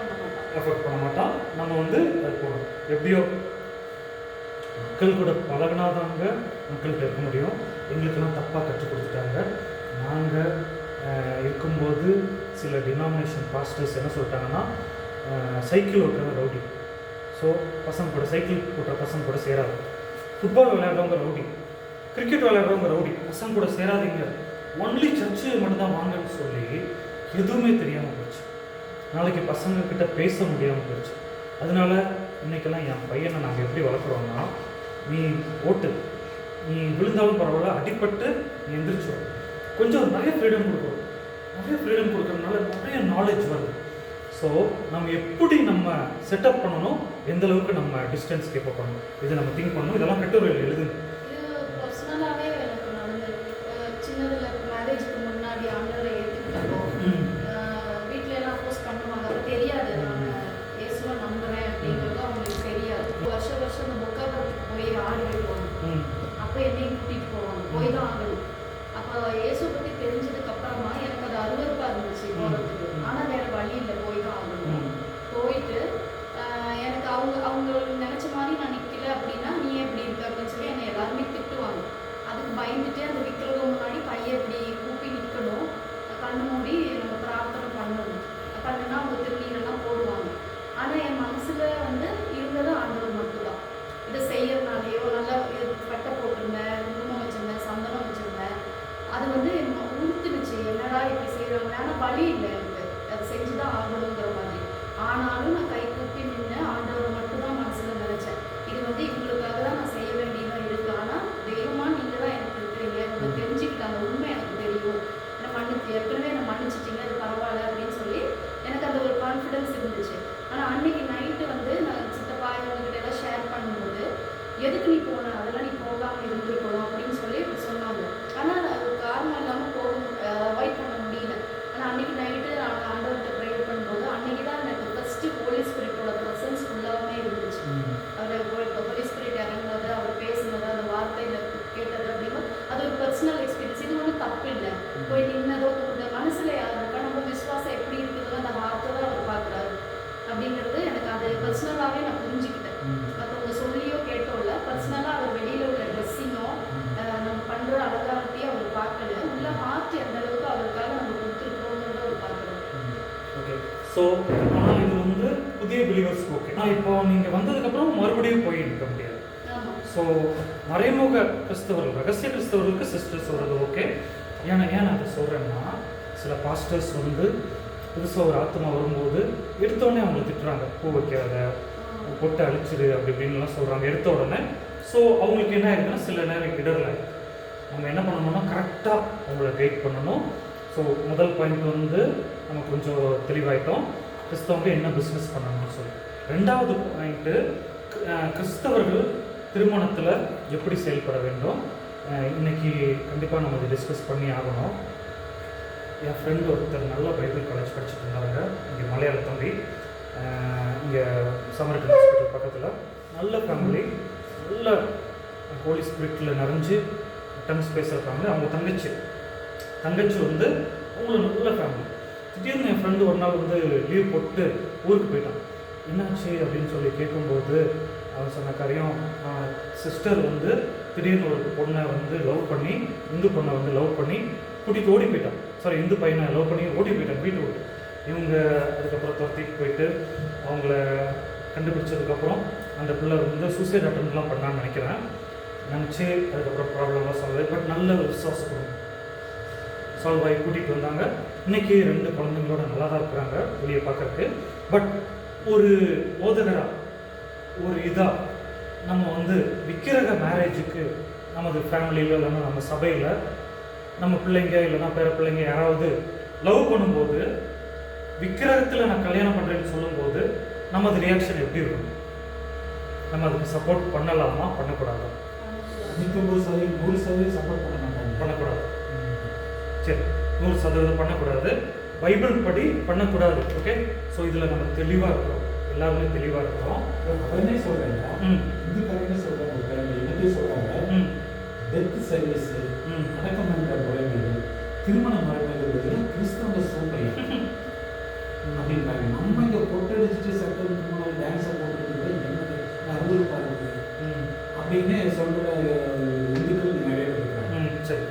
பண்ண மாட்டோம். நம்ம வந்து அது போகணும். எப்படியோ மக்கள் கூட பழகினாதாங்க மக்கள்கிட்ட இருக்க முடியும். எங்களுக்கெல்லாம் தப்பாக கற்றுக் கொடுத்துட்டாங்க. நாங்கள் இருக்கும்போது சில டினாமினேஷன் பாஸ்டர்ஸ் என்ன சொல்லிட்டாங்கன்னா, சைக்கிள் ஓட்டுறவங்க ரவுடி, ஸோ பசங்க கூட சைக்கிள் ஓட்டுற பசங்க கூட சேராது. ஃபுட்பால் விளையாடுறவங்க ரவுடி, கிரிக்கெட் விளையாடுறவங்க ரவுடி, பசங்க கூட சேராதீங்க, ஒன்லி சர்ச்சு மட்டும்தான் வாங்கன்னு சொல்லி எதுவுமே தெரியாமல் போச்சு. நாளைக்கு பசங்கக்கிட்ட பேச முடியாமல் போச்சு. அதனால இன்றைக்கெல்லாம் என் பையனை நாங்கள் எப்படி வளர்க்குறோன்னா, நீ ஓட்டு, நீ விழுந்தாலும் பரவாயில்ல, அடிப்பட்டு நீ எந்திரிச்சோம், கொஞ்சம் நிறைய ஃப்ரீடம் கொடுக்குறோம். நிறைய ஃப்ரீடம் கொடுக்குறதுனால நிறைய நாலேஜ் வருது. ஸோ நம்ம எப்படி நம்ம செட்டப் பண்ணணும், எந்த அளவுக்கு நம்ம டிஸ்டன்ஸ் கீப் அப் பண்ணணும், இதை நம்ம திங்க் பண்ணணும். இதெல்லாம் கட்டுரையில் எழுதுங்க. இது பர்சனலாகவே எனக்கு நடந்திருக்கு. சின்னதில் மேரேஜுக்கு முன்னாடி ஆண்டவரை ஏற்றுக்கிட்டோம். வீட்டில எல்லாம் போஸ்ட் பண்ணுவாங்க, அது தெரியாது நான் இயேசுவை நம்புகிறேன் அப்படிங்கிறது அவங்களுக்கு தெரியாது. வருஷம் இந்த புக்காபுரத்துக்கு போய் ஆடு வைப்பாங்க. அப்போ என்னையும் கூட்டிகிட்டு போவாங்க, போய் தான் ஆகணும். அப்போ இயேசுவை பற்றி தெரிஞ்சதுக்கு அப்புறமா எனக்கு அது அருவருப்பாக இருந்துச்சு போகிறதுக்கு. ஆனால் வேறு வழி இல்லை, போய் தான் ஆகணும். போயிட்டு எனக்கு அவங்க நினச்ச மாதிரி நான் நிற்கல அப்படின்னா நீ எப்படி இருக்க அப்படின்னு சொல்லி என்னை எல்லாருமே திட்டுவாங்க. அதுக்கு பயந்துட்டு அந்த விக்கிரகம் முன்னாடி கையை இப்படி கூப்பி நிற்கணும், கண்ணு மூடி நம்ம பிரார்த்தனை பண்ணணும். பண்ணுன்னா அவங்க திருநீரெல்லாம் போடுவாங்க. ஆனால் என் மனசில் வந்து இருந்தது ஆண்டவர் மட்டும்தான். இதை செய்யறதுனாலேயோ நல்லா பட்டை போட்டிருந்தேன், குங்குமம் வச்சுருந்தேன், சந்தனம் வச்சுருந்தேன், அது வந்து உறுத்துனுச்சு. என்னடா இப்படி செய்கிறாங்க, ஆனால் வழி இல்லை எனக்கு, அதை செஞ்சு தான் ஆகணுங்கிற மாதிரி. ஆனாலும் நான் கை கூப்பி நின்று ஆண்டவரை மட்டும்தான் மனசில் நினச்சேன். இது வந்து இவங்களுக்காக தான் நான் செய்ய வேண்டியதாக இருக்குது. ஆனால் தெய்வமாக நீங்கள் தான் எனக்கு இருக்கிறீங்க, உங்களுக்கு தெரிஞ்சுக்கிட்ட அந்த உண்மை எனக்கு தெரியும், ஏற்கனவே என்னை மன்னிச்சிட்டிங்க, அது பரவாயில்ல அப்படின்னு சொல்லி எனக்கு அந்த ஒரு கான்ஃபிடென்ஸ் இருந்துச்சு. ஆனால் அன்னைக்கு நைட்டு வந்து நான் சித்தப்பா இவங்ககிட்ட எல்லாம் ஷேர் பண்ணும்போது, எதுக்கு நீ போன, அதெல்லாம் நீ போகாமல் இருந்துருக்கணும் அப்படின்னு சொல்லி சொன்னாங்க. ஆனால் காரணம் இல்லாமல் அவாய்ட் பண்ண முடியல. ஆனால் அன்றைக்கி நைட்டு நான் ஆண்டவர்கிட்ட ப்ரேயர் பண்ணும்போது அன்றைக்கி தான் எனக்கு ஃபஸ்ட்டு ஹோலி ஸ்பிரிட்டோட ப்ரெசன்ஸ் ஃபுல்லாகவே இருந்துச்சு. அவர் ஹோலி ஸ்பிரிட் இறங்குனது, அவர் பேசுனது, அந்த வார்த்தையில் கேட்டது அப்படின்னா அது ஒரு பர்சனல் எக்ஸ்பீரியன்ஸ். இது ஒன்றும் தப்பு இல்லை. போய் நின்னதோ இந்த மனசில் யார் இருக்கா, நம்ம விசுவாசம் எப்படி இருக்குதுன்னு அந்த வார்த்தை தான் அவர் பார்க்குறாரு அப்படிங்கிறது எனக்கு அது பர்சனலாகவே நான் புரிஞ்சுக்கிட்டேன். மற்றவங்க சொல்லியோ கேட்டோம்ல, பர்சனலாக அவர் வெளியில் உள்ள ட்ரெஸ்ஸிங்கோ நம்ம பண்ணுற அலங்காரத்தையும் அவர் பார்க்கல, உள்ள ஹார்ட் எந்த அளவுக்கு அவருக்காக நம்ம கொடுத்துருக்கோங்கிறத அவர் பார்க்கணும். ஓகே. ஸோ ஆனால் இது வந்து புதிய பிலீவர்ஸ்க்கு ஓகே. இப்போ நீங்கள் வந்ததுக்கப்புறம் மறுபடியும் போய் இருக்க முடியாது. ஆமா. ஸோ மறைமுக கிறிஸ்தவர்கள், ரகசிய கிறிஸ்தவர்களுக்கு சிஸ்டர் சொல்கிறது ஓகே. ஏன் நான் அதை சொல்கிறேன்னா, சில பாஸ்டர்ஸ் வந்து புதுசாக ஒரு ஆத்மா வரும்போது எடுத்தோடனே அவங்க திட்டுறாங்க, பூ வைக்காத, பொட்டை அழிச்சிடு அப்படி இப்படின்லாம் சொல்கிறாங்க எடுத்த உடனே. ஸோ அவங்களுக்கு என்ன ஆகுதுன்னா சில நேரம் இடரல. நம்ம என்ன பண்ணணும்னா கரெக்டாக அவங்கள கைட் பண்ணணும். ஸோ முதல் பாயிண்ட் வந்து நம்ம கொஞ்சம் தெளிவாயிட்டோம், கிறிஸ்தவங்க என்ன பிஸ்னஸ் பண்ணணும்னு சொல்லி. ரெண்டாவது பாயிண்ட்டு, கிறிஸ்தவர்கள் திருமணத்தில் எப்படி செயல்பட வேண்டும். இன்னைக்கு கண்டிப்பாக நம்ம இதை டிஸ்கஸ் பண்ணி ஆகணும். என் ஃப்ரெண்டு ஒருத்தர் நல்ல பைபிள் காலேஜ் படிச்சுட்டு இருந்தாங்க, இங்கே மலையாள தம்பி, இங்கே சமரகன் ஹாஸ்பிட்டல் பக்கத்தில். நல்ல ஃபேமிலி, நல்ல ஹோலி ஸ்பிரிட்டில் நிறைஞ்சு டங்ஸ் பேசுகிற ஃபேமிலி. அவங்க தங்கச்சி வந்து அவங்களும் நல்ல ஃபேமிலி. திடீர்னு என் ஃப்ரெண்டு ஒரு நாள் வந்து லீவ் போட்டு ஊருக்கு போயிட்டான். என்னாச்சு அப்படின்னு சொல்லி கேட்கும்போது அவன் சொன்ன காரியம், சிஸ்டர் வந்து திடீர்னு ஒரு பொண்ணை வந்து லவ் பண்ணி, இந்து பொண்ணை வந்து லவ் பண்ணி கூட்டிகிட்டு ஓடி போயிட்டான். சாரி, இந்து பையனை லவ் பண்ணி ஓடி போயிட்டான் வீட்டை விட்டு. இவங்க அதுக்கப்புறம் துரத்திட்டு போயிட்டு அவங்கள கண்டுபிடிச்சதுக்கப்புறம் அந்த பிள்ளை வந்து சூசைட் அட்டம்ப்ட்லாம் பண்ணான்னு நினச்சி அதுக்கப்புறம் ப்ராப்ளம்லாம் சால்வ் ஆகி, பட் நல்ல ஒரு விசுவாசப்படும் சால்வ் ஆகி கூட்டிகிட்டு வந்தாங்க. இன்றைக்கி 2 குழந்தைங்களோட நல்லா தான் இருக்கிறாங்க வெளியே பார்க்குறதுக்கு. பட் ஒரு போதகராக, ஒரு இதாக நம்ம வந்து விக்கிரக மேரேஜுக்கு நமது ஃபேமிலியில் இல்லைன்னா நம்ம சபையில் நம்ம பிள்ளைங்க இல்லைன்னா பேர பிள்ளைங்க யாராவது லவ் பண்ணும்போது விக்கிரகத்தில் நான் கல்யாணம் பண்ணுறேன்னு சொல்லும்போது நமது ரியாக்ஷன் எப்படி இருக்கும்? நம்ம அதுக்கு சப்போர்ட் பண்ணலாமா, பண்ணக்கூடாதா? 99% 100% சப்போர்ட் பண்ண மாட்டாங்க. பண்ணக்கூடாது. சரி, 100% பண்ணக்கூடாது. பைபிள் படி பண்ணக்கூடாது. ஓகே. ஸோ இதில் நம்ம தெளிவாக இருக்கிறோம், எல்லாருமே தெளிவாக இருக்கிறோம். உடனே சொல்கிறாங்க, இந்துக்காரங்க சொல்கிறாங்க, என்னத்தையும் சொல்கிறாங்க, டெத் சர்வீஸ், அடக்கம் பண்ணுற முறைகள், திருமண முறைகள் கிறிஸ்தவ சூப்பர் அப்படின்றாங்க. நம்ம இங்கே பொட்டடிச்சுட்டு சட்டம் மூலம் டான்ஸை போட்டுட்டு என்னது அறுபது பாருங்க அப்படின்னு சொல்கிற இந்துக்கள் நிறைய பேர் இருக்காங்க. சரி,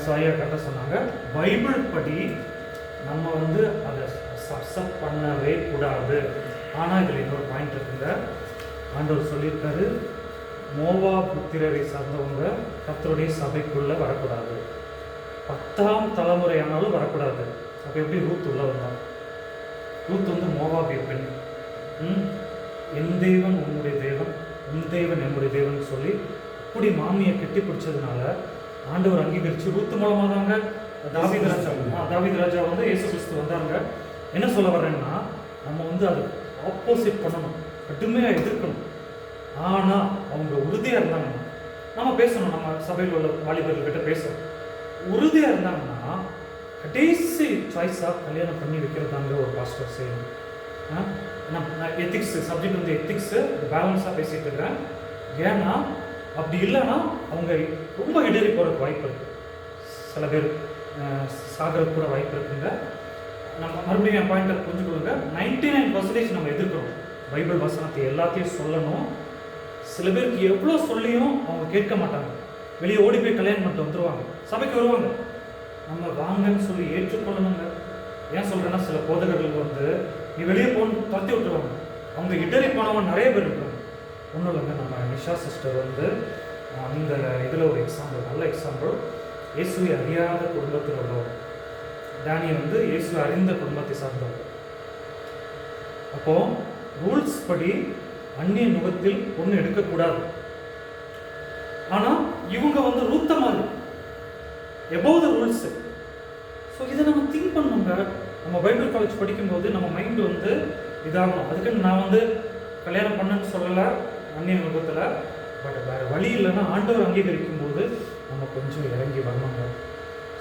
ஸோ ஐயா கரெக்டாக சொன்னாங்க. பைபிள் படி நம்ம வந்து அதை அக்செப்ட் பண்ணவே கூடாது. ஆனால் இதில் இன்னொரு பாயிண்ட் இருக்குங்க. ஆண்டவர் சொல்லியிருக்காரு, மோவா புத்திரரை சார்ந்தவங்க கர்த்தருடைய சபைக்குள்ளே வரக்கூடாது, 10ஆம் தலைமுறை ஆனாலும் வரக்கூடாது. அப்போ எப்படி ரூத் உள்ள வந்தாங்க? ரூத் வந்து மோவாபிய பெண். என் தேவன் உன்னுடைய தேவன், உன் தேவன் என்னுடைய தேவன் சொல்லி அப்படி மாமியை கட்டி பிடிச்சதுனால ஆண்டவர் அங்கீகரித்து ரூத் மூலமாக தாங்க தாவீது ராஜா வந்து இயேசு கிறிஸ்து வந்தாங்க. என்ன சொல்ல வர்றேன்னா, நம்ம வந்து அது ஆப்போசிட் பண்ணணும், கடுமையாக எதிர்க்கணும். ஆனால் அவங்க உறுதியாக இருந்தாங்கன்னா நம்ம பேசணும், நம்ம சபையில் உள்ள வாலிபர்கள்கிட்ட பேசணும். உறுதியாக இருந்தாங்கன்னா கடைசி சாய்ஸாக கல்யாணம் பண்ணி வைக்கிறதாங்க ஒரு பாஸ்டர் செய்யணும். நான் எத்திக்ஸ் சப்ஜெக்ட் வந்து எத்திக்ஸு பேலன்ஸாக பேசிகிட்டு இருக்கிறேன். ஏன்னா அப்படி இல்லைன்னா அவங்க ரொம்ப இடறி போகிறதுக்கு வாய்ப்பு இருக்குது. சில பேர் சாகிறதுக்கு கூட வாய்ப்பு இருக்குங்க. நம்ம மறுபடியும் என் பாயிண்ட்டை புரிஞ்சுக்கொள்ளுங்க. 99% நம்ம எதிர்க்கிறோம். பைபிள் வசனத்தை எல்லாத்தையும் சொல்லணும். சில பேருக்கு எவ்வளோ சொல்லியும் அவங்க கேட்க மாட்டாங்க, வெளியே ஓடி போய் கல்யாணம் பண்ணிட்டு வந்துடுவாங்க, சபைக்கு வருவாங்க. நம்ம வாங்கன்னு சொல்லி ஏற்றுக்கொள்ளணுங்க. ஏன் சொல்கிறேன்னா, சில போதகர்கள் வந்து நீ வெளியே போகணும் துரத்தி விட்டுருவாங்க. அவங்க இடறி போனவங்க நிறைய பேர் இருக்காங்க. ஒன்றும் இல்லைங்க, நம்ம நிஷா சிஸ்டர் வந்து அந்த இதில் ஒரு எக்ஸாம்பிள், நல்ல எக்ஸாம்பிள். இயேசுவை அறியாத குடும்பத்தில் உள்ளவர். டேனி வந்து இயேசுவை அறிந்த குடும்பத்தை சார்ந்தவர். அப்போது ரூல்ஸ் படி அந்நிய நுகத்தில் பொண்ணு எடுக்கக்கூடாது. ஆனால் இவங்க வந்து ரூத்த மாதிரி எபோவ் த ரூல்ஸ். ஸோ இதை நம்ம திங்க் பண்ணுங்க. நம்ம பைபிள் காலேஜ் படிக்கும்போது நம்ம மைண்டு வந்து இதாகணும். அதுக்குன்னு நான் வந்து கல்யாணம் பண்ணேன்னு சொல்லலை அந்நிய நுகத்தில். பட் வேறு வழி இல்லைன்னா ஆண்டவர் அங்கீகரிக்கும் போது நம்ம கொஞ்சம் இறங்கி வரணுங்க.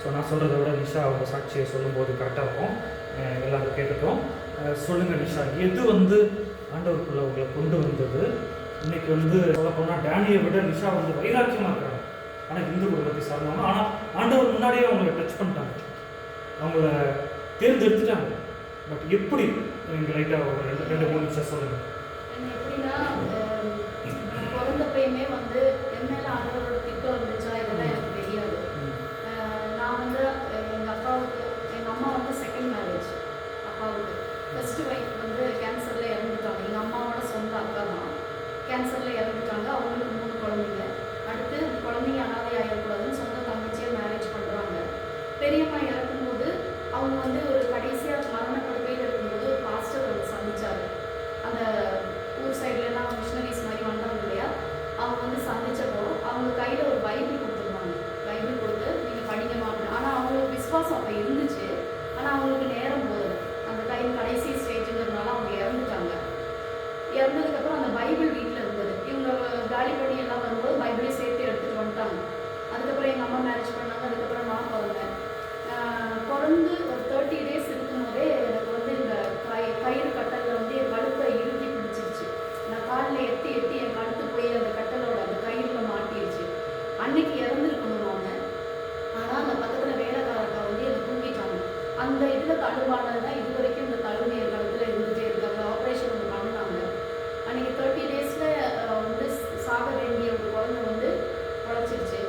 ஸோ நான் சொல்கிறத விட நிஷா அவங்க சாட்சியை சொல்லும்போது கரெக்டாக இருக்கும். எல்லாரும் கேட்டுட்டோம். சொல்லுங்கள் நிஷா, எது வந்து ஆண்டவருக்குள்ள உங்களை கொண்டு வந்தது? இன்றைக்கி வந்து சொல்லப்போனால் டேனியை விட நிஷா வந்து வைராக்கியமாக இருக்கிறாங்க. ஆனால் இந்து குடும்பத்தை சார்ந்தவங்க. ஆனால் ஆண்டவர் முன்னாடியே அவங்கள டச் பண்ணிட்டாங்க, அவங்கள தேர்ந்தெடுத்துட்டாங்க. பட் எப்படி நீங்கள் லைட்டாக ஒரு 2-3 நிமிஷம் சொல்லுங்கள். எப்படின்னா, பிறந்தப்பயுமே வந்து என் மேலே ஆண்டவரோட திட்டம் இருந்துச்சா இதெல்லாம் எனக்கு தெரியாது. நான் வந்து எங்கள் அப்பாவுக்கு, எங்கள் அம்மா வந்து செகண்ட் மேரேஜ். அப்பாவுக்கு ஃபர்ஸ்ட் ஒய்ஃப் வந்து கேன்சரில் இறந்துட்டாங்க. அம்மா மேரேஜ் பண்ணாங்க, அதுக்கப்புறம் நான் பிறந்தேன். பிறந்து ஒரு 30 டேஸ் இருக்கும்போதே எனக்கு வந்து இந்த கயிறு கட்டலில் வந்து என் கழுத்தை இறுக்கி பிடிச்சிருச்சு. நான் காலில் எத்தி எத்தி என் கழுத்து போய் அந்த கட்டலோட அந்த கயிறில் மாட்டிடுச்சு. அன்னைக்கு இறந்துருக்கணும் நான். ஆனால் அந்த பக்கத்தில் வேலைக்காரக்கா வந்து என்னை தூங்கிட்டாங்க. அந்த இதில் தழுவானது தான் இது வரைக்கும் இந்த தழுவு என் கழுத்தில் இருந்துகிட்டே இருக்கு. அந்த ஆப்ரேஷன் ஒன்று பண்ணாங்க. அன்றைக்கி 30 டேஸில் வந்து சாக வேண்டிய ஒரு குழந்தை வந்து உழைச்சிருச்சு.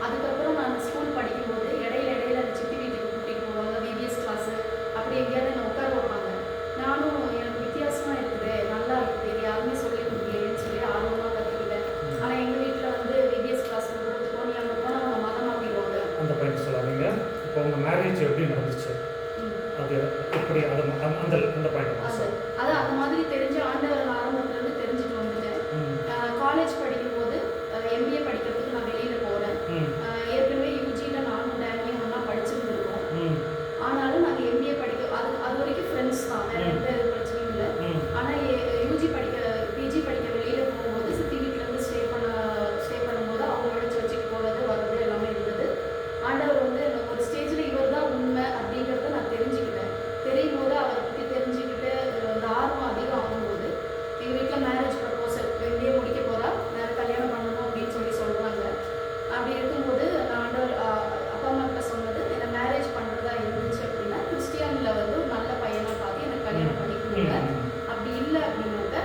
அதுக்கப்புறம் நான் ஸ்கூல் படிக்கும்போது இடையில சித்தி வீட்டுக்கு கூட்டிகிட்டு போவாங்க, விபிஎஸ் கிளாஸு அப்படி எங்கேயாவது என்னை உட்கார வைப்பாங்க. நானும் எனக்கு வித்தியாசமாக இருக்குது, நல்லா இருக்குது, இது யாருமே சொல்லி கொடுக்கலையேன்னு சொல்லி ஆர்வமாக கற்றுக்கிட்டேன். ஆனால் எங்கள் வீட்டில் வந்து விபிஎஸ் கிளாஸ் போகிறதுக்கோ நீ அங்கே போனால் அவங்க மதம் மாற்றிடுவாங்க. அந்த பாயிண்ட் சொல்லாதீங்க. இப்போ உங்கள் மேரேஜ் எப்படி நடந்துச்சு, அது எப்படி, அது அந்த அந்த பாயிண்ட் அது அந்த மாதிரி தெரிஞ்ச ஆண்டவர் ஆரம்பத்துலேருந்து தெரிஞ்சுட்டு வந்துட்டேன். காலேஜ் படிக்கும்போது எம்பிஏ படிக்கிறதுக்கு நான் வெளியில் போகிறேன். ஏற்கனவே யூஜியில் நானும் டேனியும் ஒன்றா படிச்சுருந்துருக்கோம். ஆனாலும் நாங்கள் எம்பிஏ அது வரைக்கும் ஃப்ரெண்ட்ஸ் தான், வேறு எந்த பிரச்சனையும் இல்லை. ஆனால் பிஜி படிக்க வெளியில் போகும்போது சித்தி வீட்டிலேருந்து ஸ்டே பண்ணும்போது அவங்களோட சர்ச்சுக்கு போகிறது வர்றது எல்லாமே இருந்தது. ஆண்டவர் வந்து ஒரு ஸ்டேஜில் இவர் தான் உண்மை அப்படிங்கிறத நான் தெரிஞ்சுக்கிட்டேன். தெரியும் போது அவரை பற்றி தெரிஞ்சுக்கிட்டு அந்த ஆர்வம் அதிகம் ஆகும்போது எங்கள் வீட்டில் மேரேஜ் ப்ரப்போசல் எம்பிஏ முடிக்க போகிறா, வேறு கல்யாணம் பண்ணணும் அப்படின்னு சொல்கிறாங்க. அப்படி இருக்கும்போது நான் ஆண்டவர் அப்பா அம்மா கிட்ட சொன்னது, என்னை மேரேஜ் பண்ணுறதா இருந்துச்சு அப்படின்னா கிறிஸ்டியனில் வந்து ஒரு நல்ல பையனாக பார்த்து எனக்கு கல்யாணம் பண்ணி கொடுங்க. அப்படி இல்லை அப்படின்னாக்க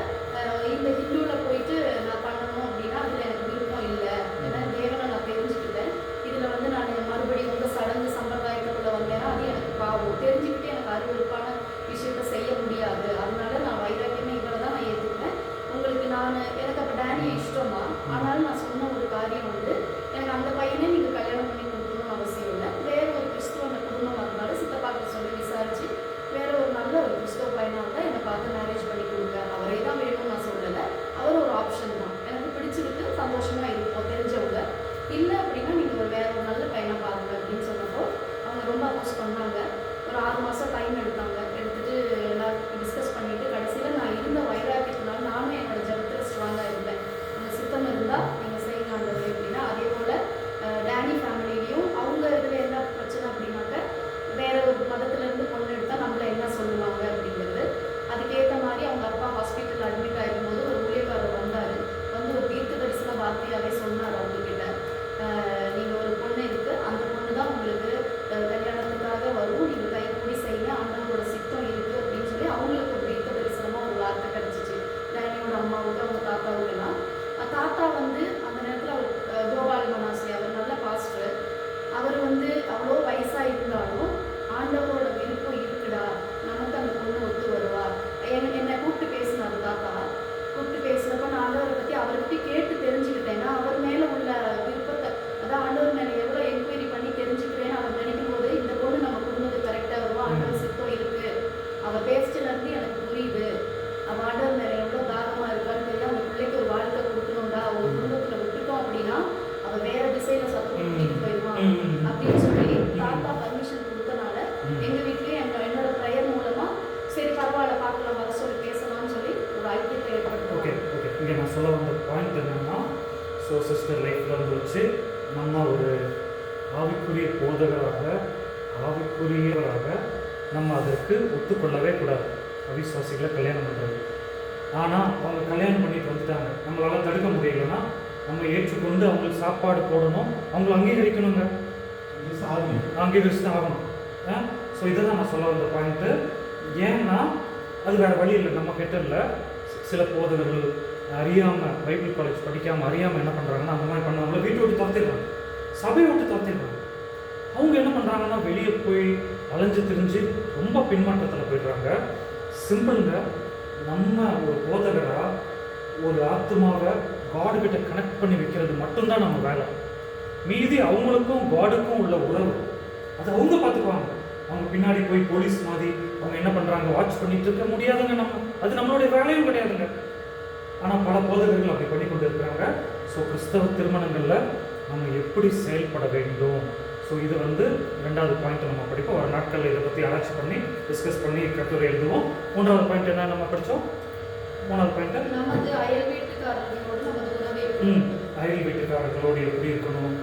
இந்த ஹிந்துவில் போயிட்டு நான் பண்ணணும் அப்படின்னா அதில் எனக்கு விருப்பம் இல்லை. ஏன்னா தேவனை நான் தெரிஞ்சுக்கிட்டேன். இதில் வந்து நான் மறுபடியும் வந்து சடங்கு சம்பிரதாயத்துக்குள்ளே வந்தேன்னா அது எனக்கு பாவம், தெரிஞ்சுக்கிட்டு எனக்கு அருவருப்பான விஷயத்த செய்ய முடியாது. அதனால நான் வைராக்கியமே இவரை தான் நான் ஏற்றுக்கிட்டேன். உங்களுக்கு எனக்கு அப்போ டேனியை இஷ்டம் தான். ஆனாலும் நான் சொன்ன ஒரு காரியம் வந்து எனக்கு அந்த பையனே நீங்கள் கல்யாணம் பண்ணி கொடுக்கணும்னு அவசியம் இல்லை. வேறு ஒரு கிறிஸ்துவ அந்த குடும்பம் இருந்தாலும் சித்தப்பாக்கிட்ட சொல்லி விசாரித்து வேறு ஒரு நல்ல ஒரு கிறிஸ்துவ பையனாக தான் என்னை பார்த்து மேரேஜ் பண்ணி கொடுங்க. அவரே தான் வேணும்னு நான் சொல்லலை, அவர் ஒரு ஆப்ஷன் தான். எனக்கு பிடிச்சிருக்கு, சந்தோஷமாக இருப்போம் தெரிஞ்சவங்க. இல்லை அப்படின்னா நீங்கள் வேறு ஒரு நல்ல பையனாக பாருங்க அப்படின்னு சொன்னப்போ அவங்க ரொம்ப அப்போஸ் பண்ணாங்க. ஒரு 6 மாதம் டைம் எடுத்தாங்க. எடுத்துகிட்டு எல்லாம் டிஸ்கஸ் பண்ணிவிட்டு கடைசியில் நான் இருந்த வைராக்கியத்தினால நானும் என்னோட ஜபத்தில் ஸ்ட்ராங்காக இருந்தேன். அந்த சித்தம் இருந்தால் நீங்கள் செய்யுங்க ஆண்டவரே அப்படின்னா. அதே போல் டேனி ஃபேமிலிலையும் அவங்க இதில் என்ன பிரச்சனை அப்படின்னாக்க வேறு ஒரு மதத்துலேருந்து பொண்ணு எடுத்தால் நம்மளை என்ன சொல்லுவாங்க அப்படிங்கிறது. அதுக்கேற்ற மாதிரி அவங்க அப்பா ஹாஸ்பிட்டலில் அட்மிட் ஆகிருக்கும்போது ஒரு ஊழியக்காரர் வந்தார். வந்து ஒரு தீர்க்க தரிசன வார்த்தையாகவே சொன்னார் அவங்கக்கிட்ட, நீங்கள் ஒரு பொண்ணு இருக்குது, அந்த பொண்ணு தான் உங்களுக்கு கல்யாணத்துக்காக வரும், நீங்கள் கை கூடி செய்யுங்க, ஆண்டவரோட சித்தம் இருக்குது அப்படின்னு சொல்லி அவங்களுக்கு ஒரு தீர்க்க தரிசனமாக ஒரு வார்த்தை கிடச்சிச்சு. டேனியோட அம்மாவுக்கு அவங்க தாத்தாவுக்குலாம். தாத்தா வந்து அந்த நேரத்தில் அவர் கோபால் மனாசி, அவர் நல்ல பாஸ்டர். அவர் வந்து அவ்வளோ வயசாக இருந்தாலும் ஆண்டவரோட விருப்பம் இருக்குடா, நமக்கு அந்த பொண்ணு ஒத்து வருவா. என்னை கூப்பிட்டு பேசினார் தாத்தா. கூப்பிட்டு பேசினப்போ நான் ஆண்டவரை பற்றி அவர்கிட்ட கேட்டு தெரிஞ்சுக்கிட்டேன்னா அவர் மேலே உள்ள விருப்பத்தை, அதான் ஆண்டவர் மேலே எவ்வளோ என்கொயரி பண்ணி தெரிஞ்சுக்கிறேன்னு அவர் நினைக்கும் போது இந்த பொண்ணு நம்ம குடும்பத்துக்கு கரெக்டாக வருவா, ஆண்டவர் சித்தம் இருக்குது. அவள் பேஸ்டிலேருந்து எனக்கு புரியுது, அவள் ஆண்டவர் மேலே எவ்வளோ தாகமாக இருக்கான்னு தெரியும். அந்த பிள்ளைக்கு ஒரு வாழ்க்கை கொடுக்கணும்டா, ஒரு குடும்பத்தில் விட்டுட்டோம் அப்படின்னா அவள் வேறு திசையில் சத்தம் கூட்டிகிட்டு போயிடுவான் அப்படின்னு சொல்லி தாத்தா பர்மிஷன் கொடுத்தனால எங்கள் வீட்லேயே என்னோட ப்ரேயர் மூலமாக சரி பரவாயில்ல பார்க்கலாம், வர சொல்லி பேசலாம்னு சொல்லி ஒரு ஐக்கியத்தை ஏற்படுத்தும். ஓகே இங்கே நான் சொல்ல வந்த பாயிண்ட் என்னென்னா, ஸோ சிஸ்டர் லைஃப்பில் வந்து வச்சு நம்ம ஒரு ஆவிக்குரிய போதகராக ஆவிக்குரியவராக நம்ம அதற்கு ஒத்துக்கொள்ளவே கூடாது. அவிசுவாசிகளை கல்யாணம் பண்ணுறது. ஆனால் அவங்க கல்யாணம் பண்ணிட்டு வந்துட்டாங்க, நம்மளால் தடுக்க முடியலைன்னா நம்ம ஏற்றுக்கொண்டு அவங்களுக்கு சாப்பாடு போடணும், அவங்கள அங்கீகரிக்கணுங்க, அங்கீகரிச்சு தான் ஆகணும். ஸோ இதை தான் நான் சொல்ல வந்த பாயிண்ட்டு. ஏன்னா அது வேறு வழி இல்லை, நம்ம கிட்ட இல்லை. சில போதகர்கள் அறியாமல் பைபிள் காலேஜ் படிக்காமல் அறியாமல் என்ன பண்ணுறாங்கன்னா அந்த மாதிரி பண்ணவங்கள வீட்டை விட்டு துரத்திடுறாங்க, சபையை விட்டு துரத்திடுறாங்க. அவங்க என்ன பண்ணுறாங்கன்னா வெளியே போய் அலைஞ்சு திரிஞ்சு ரொம்ப பின்மாற்றத்தில் போயிடுறாங்க. சிம்பிளுங்க, நம்ம ஒரு போதகராக ஒரு ஆத்மாவை காடுகிட்ட கனெக்ட் பண்ணி வைக்கிறது மட்டும்தான் நம்ம வேலை. மீதி அவங்களுக்கும் காடுக்கும் உள்ள உறவு அது அவங்க பார்த்துக்குவாங்க. அவங்க பின்னாடி போய் போலீஸ் மாதிரி அவங்க என்ன பண்ணுறாங்க வாட்ச் பண்ணிட்டு இருக்க முடியாதுங்க. அது நம்மளுடைய வேலையும் கிடையாதுங்க. ஆனால் பல போதகர்கள் அப்படி பண்ணி கொண்டு இருக்கிறாங்க. ஸோ கிறிஸ்தவ திருமணங்களில் நம்ம எப்படி செயல்பட வேண்டும், ஸோ இது வந்து 2வது பாயிண்ட் நம்ம படிப்போம். ஒரு நாட்களில் இதை பற்றி ஆராய்ச்சி பண்ணி டிஸ்கஸ் பண்ணி கட்டுரை எழுதுவோம். 3வது பாயிண்ட் என்ன நம்ம படித்தோம்? 3வது பாயிண்ட் நமது அயல் வீட்டுக்காரர்களோடு நமது உறவை அயல் வீட்டுக்காரர்களோடு எப்படி இருக்கணும்,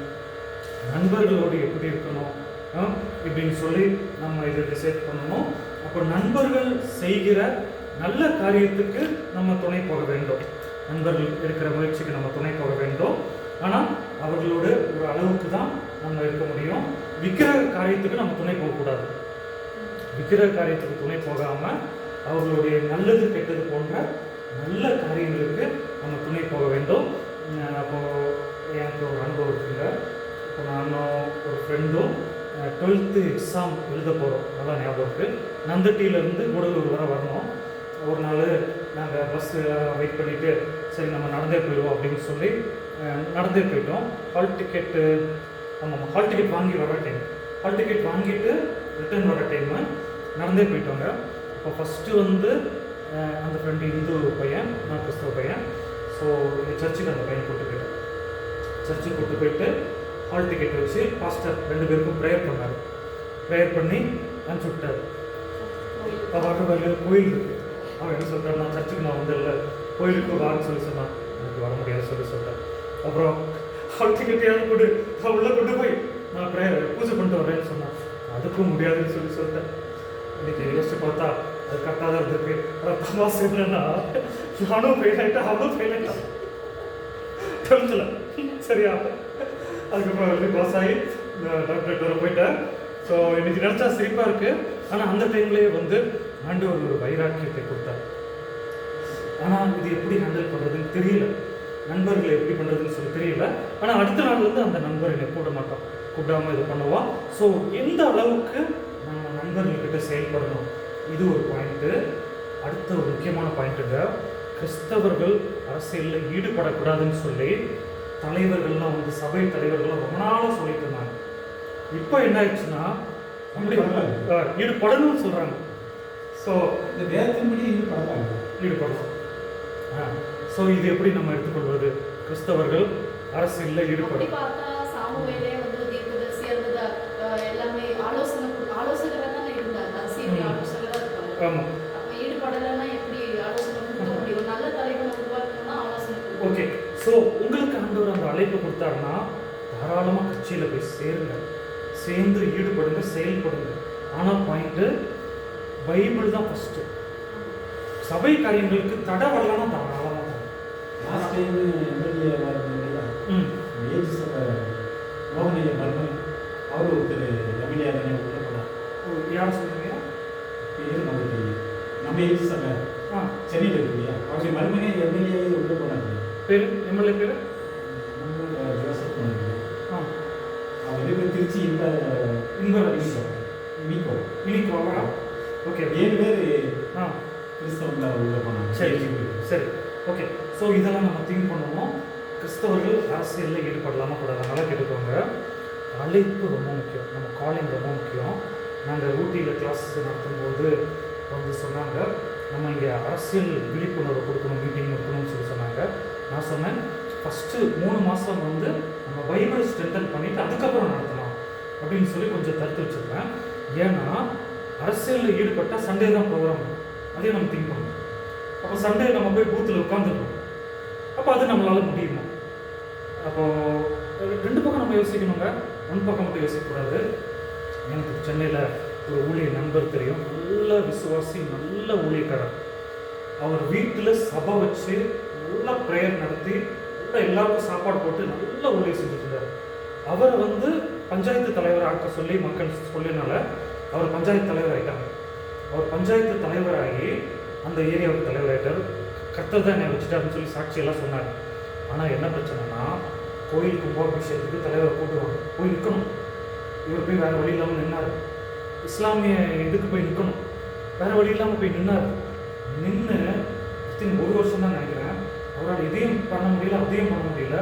நண்பர்களோடு எப்படி இருக்கணும் இப்படின்னு சொல்லி நம்ம இதை டிசைட் பண்ணணும். அப்போ நண்பர்கள் செய்கிற நல்ல காரியத்துக்கு நம்ம துணை போக வேண்டும், நண்பர்கள் எடுக்கிற முயற்சிக்கு நம்ம துணை போக வேண்டும். ஆனால் அவர்களோடு ஒரு அளவுக்கு தான் நம்ம இருக்க முடியும். விக்கிர காரியத்துக்கு நம்ம துணை போகக்கூடாது. விக்கிர காரியத்துக்கு துணை போகாமல் அவர்களுடைய நல்லது கெட்டது போன்ற நல்ல காரியங்களுக்கு நம்ம துணை போக வேண்டும். அப்போது எனக்கு ஒரு அனுபவம் இருக்குங்க. இப்போ நானும் ஒரு ஃப்ரெண்டும் 12th எக்ஸாம் எழுத போகிறோம். நல்லா ஞாபகம் இருக்குது. நந்தட்டியிலேருந்து கூடலூர் வரை வரணும். ஒரு நாள் நாங்கள் பஸ்ஸு வெயிட் பண்ணிவிட்டு சரி நம்ம நடந்தே போயிடுவோம் அப்படின்னு சொல்லி நடந்தே போயிட்டோம். ஹால் டிக்கெட்டு ஹால் டிக்கெட் வாங்கி வர டைம், ஹால் டிக்கெட் வாங்கிட்டு ரிட்டர்ன் வர டைமு நடந்தே போயிட்டோங்க. இப்போ ஃபஸ்ட்டு வந்து அந்த ஃப்ரெண்டு இந்து பையன், நான் கிறிஸ்தவ பையன். ஸோ இந்த சர்ச்சுக்கு அந்த பையனை கூப்பிட்டு போயிட்டேன். சர்ச்சுக்கு கூப்பிட்டு போயிட்டு ஹால் டிக்கெட் வச்சு பாஸ்டர் 2 பேருக்கும் ப்ரேயர் பண்ணார். ப்ரேயர் பண்ணி அனுப்பிச்சி விட்டார். வர வழியில் கோயில் இருக்குது. அவன் என்ன சொல்கிறான், நான் சர்ச்சுக்கு நான் வந்து இல்லை கோயிலுக்கு வான்னு சொல்லி சொன்னான். எனக்கு வர முடியாது சொல்லி சொல்லிட்டேன். அப்புறம் ஹால் டிக்கெட்டையாவது கொடு, நான் உள்ளே கொண்டு போய் நான் பூஜை பண்ணிட்டு வரேன்னு சொன்னான். அதுக்கும் முடியாதுன்னு சொல்லி சொல்லிட்டேன். இன்றைக்கி யோசிச்சு பார்த்தா அது கரெக்டாக தான் இருந்திருக்கு. ஆனால் தமாசு என்னன்னா, நானும் ஃபெயில் ஆகிட்டேன், அவனும் ஃபெயில் ஆகிட்டான் 12th. சரியா? அதுக்கப்புறம் வந்து பாஸ் ஆகி டாக்டரேட் வர போயிட்டேன். ஸோ இன்றைக்கி நினச்சா சிரிப்பாக இருக்குது. ஆனால் அந்த டைம்லேயே வந்து ஆண்டவர் ஒரு வைராக்கியத்தை கொடுத்தார். ஆனால் இது எப்படி ஹேண்டில் பண்ணுறதுன்னு தெரியல, நண்பர்களை எப்படி பண்ணுறதுன்னு சொல்லி தெரியல. ஆனால் அடுத்த நாள் வந்து அந்த நண்பர் என்னை கூப்பிட மாட்டோம், கூப்பிடாமல் இது பண்ணுவோம். ஸோ எந்த அளவுக்கு நம்ம நண்பர்கள்கிட்ட செயல்படணும், இது ஒரு பாயிண்ட்டு. அடுத்த ஒரு முக்கியமான பாயிண்ட்டுங்க, கிறிஸ்தவர்கள் அரசியலில் ஈடுபடக்கூடாதுன்னு சொல்லி தலைவர்கள்லாம் வந்து சபை தலைவர்கள்லாம் ரொம்ப நாளாக சொல்லிட்டு இருந்தாங்க. இப்போ என்ன ஆயிடுச்சுன்னா ஈடுபடணும்னு சொல்கிறாங்க. ஸோ இந்த வேதத்தின்படி ஈடுபடலாம். ஸோ இது எப்படி நம்ம எடுத்துக்கொள்வது? கிறிஸ்தவர்கள் அரசியலில் ஈடுபடும். பார்த்தா சாமுவேலே வந்து தீர்க்கதரிசி அல்லது எல்லாமே ஆலோசகராக தான் இருந்தாங்க, அரசியல் ஆலோசகராக இருக்காங்க. ஆமாம். ஈடுபடலைன்னா எப்படி ஆலோசனை கொடுக்க முடியும்? நல்ல தலைவனை உருவாக்கணும்னா ஆலோசனை. ஓகே. ஸோ உங்களுக்கு ஆண்டவர் அந்த அழைப்பு கொடுத்தாருன்னா தாராளமாக கட்சியில் போய் சேருங்க, சேர்ந்து ஈடுபடுங்க, செயல்படுங்க. ஆனால் பாயிண்ட்டு பைபிள் தான் ஃபஸ்ட்டு. சபை காரியங்களுக்கு தடை வரலன்னா தாராளமாக லாஸ்ட் டைம் எம்எல்ஏ ஏஜ் மோகனைய மர்மன் அவர் ஒருத்தர் எம்எல்ஏ உள்ள போனார். யார் சொல்லுங்க? பேர் நமக்கு நம்ம ஏஜ் சபை சென்னையில் இருக்கு இல்லையா, அவருடைய மருமனே எம்எல்ஏ உள்ள போனார். பேர் எம்எல்ஏ பேர் ஜோசப் போனார். அவர் இருக்கிற திருச்சி இனிக்கோவா? ஓகே. 7 பேர் கிறிஸ்தவர்கள் உள்ள போனாங்க. சரி சரி, ஓகே. ஸோ இதெல்லாம் நம்ம திங்க் பண்ணுவோம். கிறிஸ்தவர்கள் அரசியலில் ஈடுபடலாமா கூடாது? நல்லா கேட்டுக்கோங்க. அழைப்பு ரொம்ப முக்கியம், நம்ம காலிங் ரொம்ப முக்கியம். நாங்கள் ஊட்டியில் கிளாஸ் நடத்தும்போது வந்து சொன்னாங்க, நம்ம இங்கே அரசியல் விழிப்புணர்வு கொடுக்கணும், மீட்டிங் கொடுக்கணும்னு சொல்லி சொன்னாங்க. நான் சொன்னேன், ஃபஸ்ட்டு 3 மாதம் வந்து நம்ம பைபிள் ஸ்ட்ரென்தன் பண்ணிவிட்டு அதுக்கப்புறம் நடத்தலாம் அப்படின்னு சொல்லி கொஞ்சம் தடுத்து வச்சுருக்கேன். ஏன்னா அரசியலில் ஈடுபட்டால் சண்டே தான் ப்ரோக்ராம், அதையும் நம்ம திங்க் பண்ணணும். அப்போ சண்டே நம்ம போய் பூத்தில் உட்காந்துருக்கோம், அப்போ அது நம்மளால் முடியுமா? அப்போது 2 பக்கம் நம்ம யோசிக்கணுங்க, 1 பக்கம் மட்டும் யோசிக்கக்கூடாது. எனக்கு சென்னையில் ஒரு ஊழியர் நண்பர் தெரியும், நல்ல விசுவாசி, நல்ல ஊழியக்காரர். அவர் வீட்டில் சபை வச்சு நல்லா ப்ரேயர் நடத்தி நல்லா எல்லாருக்கும் சாப்பாடு போட்டு நல்ல ஊழியர் செஞ்சுட்டு இருந்தார். அவரை வந்து பஞ்சாயத்து தலைவர் ஆக்க சொல்லி மக்கள் சொல்லினால அவர் பஞ்சாயத்து தலைவர் ஆகிட்டாங்க. அவர் பஞ்சாயத்து தலைவராகி அந்த ஏரியாவுக்கு தலைவர் ஆகிட்டார். கர்த்தர் தான் என்னை வச்சுட்டாருன்னு சொல்லி சாட்சியெல்லாம் சொன்னார். ஆனால் என்ன பிரச்சனைனா, கோயில் கும்பாபிஷேகத்துக்கு தலைவர் கூட்டுவாங்க, போய் நிற்கணும். இவர் போய் வேறு வழி இல்லாமல் நின்னார். இஸ்லாமிய இதுக்கு போய் நிற்கணும், வேறு வழி இல்லாமல் போய் நின்னார். நின்று 1 வருஷம் தான் நினைக்கிறேன். அவரால் இதையும் பண்ண முடியல, அதையும் பண்ண முடியல.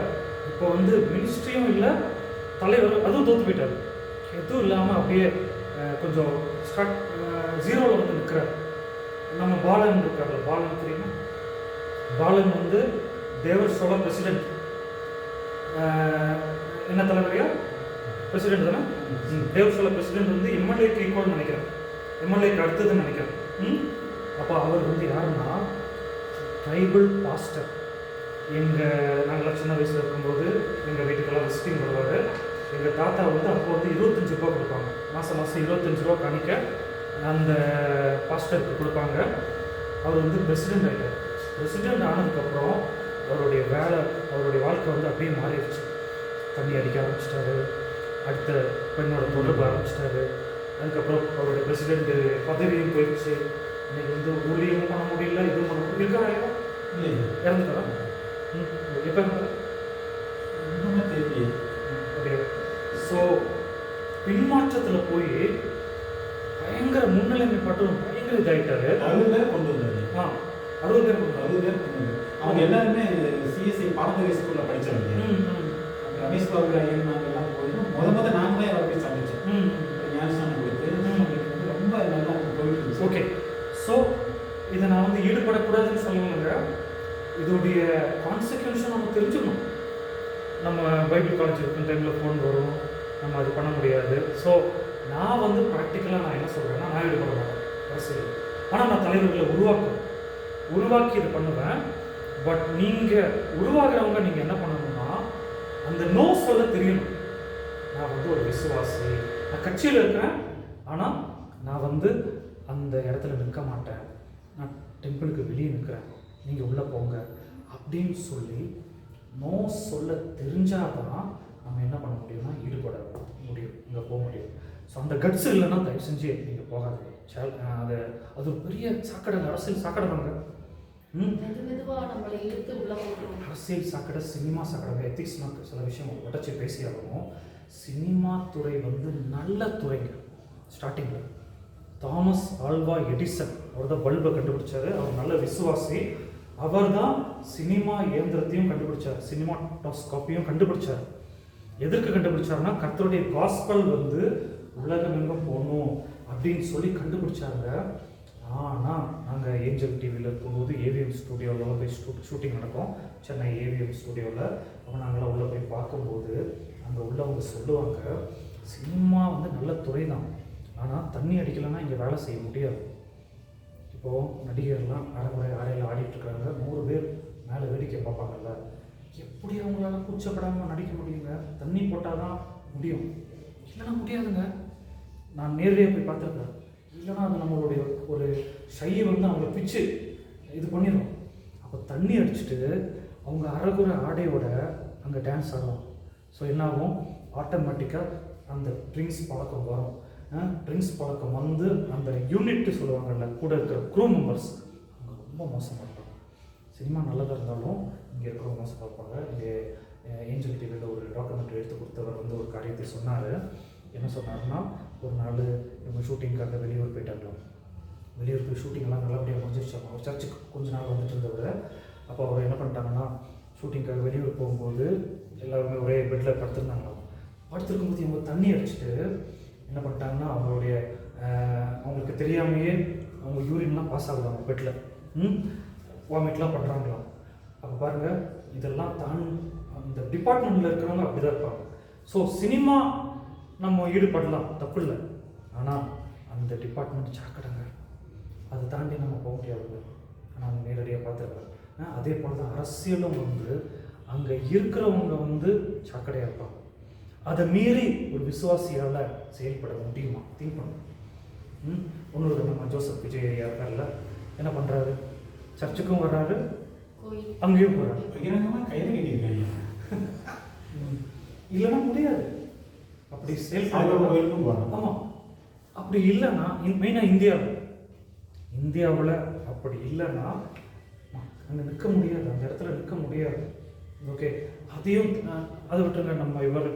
இப்போ வந்து மினிஸ்ட்ரியும் இல்லை, தலைவர் அதுவும் தோற்று போயிட்டார். எதுவும் இல்லாமல் அப்படியே கொஞ்சம் ஸ்டார்ட் 0ல் வந்து நிற்கிறார். நம்ம பாலன் இருக்கார்ல, பாலன் தெரியுமா? பாலன் வந்து தேவர் சோழ பிரசிடென்ட். என்ன தலைவரையா? பிரசிடென்ட் தானே? தேவர் சோழ பிரசிடென்ட் வந்து எம்எல்ஏக்கு ஈக்குவல்னு நினைக்கிறேன், எம்எல்ஏக்கு அடுத்ததுன்னு நினைக்கிறேன். அப்போ அவர் வந்து யாருன்னா ட்ரைபல் பாஸ்டர். நாங்களாம் சின்ன வயசில் இருக்கும்போது எங்கள் வீட்டுக்கெல்லாம் விசிட்டிங் வருவார். எங்கள் தாத்தா வந்து அப்போ வந்து 25 ரூபா கொடுப்பாங்க. மாதம் 25 ரூபா காணிக்க அந்த பாஸ்டருக்கு கொடுப்பாங்க. அவர் வந்து பிரசிடெண்ட் ஆகிட்டார். பிரசிடெண்ட் ஆனதுக்கப்புறம் அவருடைய வேலை, அவருடைய வாழ்க்கை வந்து அப்படியே மாறிடுச்சு. தண்ணி அடிக்க ஆரம்பிச்சிட்டாரு, அடுத்த பெண்ணோட தொடர்பு ஆரம்பிச்சிட்டாரு. அதுக்கப்புறம் அவருடைய பிரசிடெண்ட் பதவியும் போயிடுச்சு. இன்னைக்கு வந்து ஊழியமும் பண்ண முடியல, இதுவும் பண்ண முடியல. இருக்காரா? இல்லை இறந்துட்டாரா? எப்போ இருந்தாரு? இன்னுமே தெரியலையே. அப்படியே. ஸோ பின்மாற்றத்தில் போய் பயங்கர முன்னிலைமைப்பட்டு பயங்கர இதாகிட்டாரு. 60 பேர் கொண்டு வந்தாரு. 60 பேர் கொண்டு 60 பேர் கொண்டு வந்தாரு. அவங்க எல்லாருமே சிஎஸ்ஐ பாரம்பரிய ஸ்கூலில் படித்தவங்க. ரமேஷ் பாபு ஐயன் நாங்கள்லாம் போய் முத நாங்களே அவரை போய் சந்திச்சோம். ஞானஸ்தானம் கொடுத்து ரொம்ப நல்லா போயிட்டு இருந்துச்சு. ஓகே. ஸோ இதை நான் வந்து ஈடுபடக்கூடாதுன்னு சொல்லலைங்க. இதோடைய கான்சிக்வன்ஸும் நம்ம தெரிஞ்சுக்கணும். நம்ம பைபிள் காலேஜ் இருக்கிற டைமில் ஃபோன் வரும், நம்ம அது பண்ண முடியாது. ஸோ நான் வந்து ப்ராக்டிக்கலாக நான் என்ன சொல்கிறேன்னா, நான் ஈடுபட மாட்டேன் அரசியல். ஆனால் நான் தலைவர்களை உருவாக்கி இது பண்ணுவேன். பட் நீங்கள் உருவாகிறவங்க நீங்கள் என்ன பண்ணணும்னா, அந்த நோ சொல்ல தெரியணும். நான் வந்து ஒரு விசுவாசி, நான் கட்சியில் இருக்கிறேன், ஆனால் நான் வந்து அந்த இடத்துல நிற்க மாட்டேன், நான் டெம்பிளுக்கு வெளியே நிற்கிறேன், நீங்கள் உள்ளே போங்க அப்படின்னு சொல்லி நோ சொல்ல தெரிஞ்சாதான் நம்ம என்ன பண்ண முடியும்னா ஈடுபட முடியும், இங்கே போக முடியும். ஸோ அந்த கட்ஸ் இல்லைன்னா தயவு செஞ்சு நீங்கள் போகாது. அது ஒரு பெரிய சாக்கடை, அரசியல் சாக்கடை தாங்க. அரசியல் சாக்கடை, சினிமா சாக்கடை, எத்திக்ஸ்னால் சில விஷயம் உடச்சி பேசியாலும் சினிமா துறை வந்து நல்ல துறைங்க. ஸ்டார்டிங்கில் தாமஸ் ஆல்வா எடிசன் அவர் தான் பல்பை கண்டுபிடிச்சாரு. அவர் நல்ல விசுவாசி. அவர் தான் சினிமா இயந்திரத்தையும் கண்டுபிடிச்சார், சினிமாட்டோஸ்கோப்பையும் கண்டுபிடிச்சார். எதற்கு கண்டுபிடிச்சாருன்னா, கர்த்தருடைய காஸ்பல் வந்து உலகம் எங்கும் போகணும் அப்படின்னு சொல்லி கண்டுபிடிச்சாங்க. ஆனால் நாங்கள் ஏஞ்சல் டிவியில் இருக்கும்போது ஏவிஎம் ஸ்டூடியோவில் போய் ஷூட்டிங் நடக்கும், சென்னை ஏவிஎம் ஸ்டூடியோவில். அப்போ நாங்களாம் உள்ளே போய் பார்க்கும்போது அங்கே உள்ளவங்க சொல்லுவாங்க, சினிமா வந்து நல்ல துறை தான், ஆனால் தண்ணி அடிக்கலைன்னா இங்கே வேலை செய்ய முடியாது. இப்போது நடிகர்லாம் அரைமுறை ஆடையில் ஆடிட்டுருக்காங்க, 100 பேர் மேலே வேடிக்கை பார்ப்பாங்கல்ல, எப்படி அவங்களால கூச்சப்படாமல் நடிக்க முடியுங்க? தண்ணி போட்டால் தான் முடியும், இல்லைன்னா முடியாதுங்க. நான் நேரடியாக போய் பார்த்துருக்கேன். இல்லைன்னா அது நம்மளுடைய ஒரு ஷையை வந்து அவங்கள பிச்சு இது பண்ணிடும். அப்போ தண்ணி அடிச்சுட்டு அவங்க அரைகுறை ஆடையோட அங்கே டான்ஸ் ஆடுவாங்க. ஸோ என்னாகும், ஆட்டோமேட்டிக்காக அந்த ட்ரிங்க்ஸ் பழக்கம் வரும். ட்ரிங்க்ஸ் பழக்கம் வந்து அந்த யூனிட்டு சொல்லுவாங்கல்ல, கூட இருக்கிற க்ரூ மெம்பர்ஸ் அவங்க ரொம்ப மோசமாக இருப்பாங்க. சினிமா நல்லதாக இருந்தாலும் இங்கே இருக்கிறவங்க மோசமாக இருப்பாங்க. இங்கே ஏஞ்சல் டிவியில் ஒரு டாக்குமெண்ட்ரி எடுத்து கொடுத்தவர் வந்து ஒரு காரியத்தை சொன்னார். என்ன சொன்னார்னா, ஒரு நாள் இவங்க ஷூட்டிங்காக வெளியூர் போயிட்டாங்க. வெளியூர் போய் ஷூட்டிங்லாம் நல்லபடியாக முடிஞ்சிருச்சாங்க. அவர் சர்ச்சுக்கு கொஞ்ச நாள் வந்துட்டு இருந்தவர். அப்போ அவர் என்ன பண்ணிட்டாங்கன்னா, ஷூட்டிங்காக வெளியூர் போகும்போது எல்லாருமே ஒரே பெட்டில் படுத்துருந்தாங்க. படுத்துருக்கும்போது இவங்க தண்ணி அடிச்சுட்டு என்ன பண்ணிட்டாங்கன்னா, அவங்களுக்கு தெரியாமையே அவங்க யூரின்லாம் பாஸ் ஆகுது அவங்க பெட்டில், வாமிட்லாம் பண்ணுறாங்களாம். அப்போ பாருங்கள், இதெல்லாம் அந்த டிபார்ட்மெண்ட்டில் இருக்கிறவங்க அப்படி தான் இருப்பாங்க. ஸோ சினிமா நம்ம ஈடுபடலாம், தப்பு இல்லை. ஆனால் அந்த டிபார்ட்மெண்ட் சாக்கடைங்க, அதை தாண்டி நம்ம போக முடியாது. நான் நேரடியாக பார்த்துருக்கேன். அதே போல் தான் அரசியலும் வந்து அங்கே இருக்கிறவங்க வந்து சாக்கடையாக இருப்பாங்க. அதை மீறி ஒரு விசுவாசியால் செயல்பட முடியுமா? திங்க் பண்ணும். ஒன்று நம்ம ஜோசப் விஜய் ஐயா இருக்கார்ல, என்ன பண்ணுறாரு? சர்ச்சுக்கும் வர்றாரு, அங்கேயும் போகிறாரு. கையில் கட்டியிருக்காங்க. இல்லைன்னா முடியாது அப்படி செயல்பட. ஆமாம், அப்படி இல்லைன்னா மெயினாக இந்தியாவில் அப்படி இல்லைன்னா அங்கே நிற்க முடியாது, அந்த இடத்துல நிற்க முடியாது. ஓகே, அதையும் அதை விட்டுருங்க. நம்ம இவர்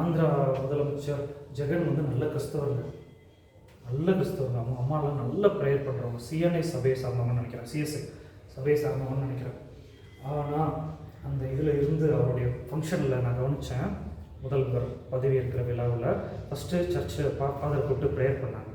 ஆந்திரா முதலமைச்சர் ஜெகன் வந்து நல்ல கிறிஸ்தவங்க. அவங்க அம்மாலாம் நல்ல ப்ரேயர் பண்ணுறவங்க. சிஎன்ஐ சபையை சார்ந்தவங்கன்னு நினைக்கிறேன், சிஎஸ்ஐ சபையை சார்ந்தவங்கன்னு நினைக்கிறேன். ஆனால் அந்த இதில் இருந்து அவருடைய ஃபங்க்ஷனில் நான் கவனித்தேன். முதல்வர் பதவி இருக்கிற விழாவில் ஃபஸ்ட்டு சர்ச்சு ஃபாதரை கூப்பிட்டு ப்ரேயர் பண்ணாங்க.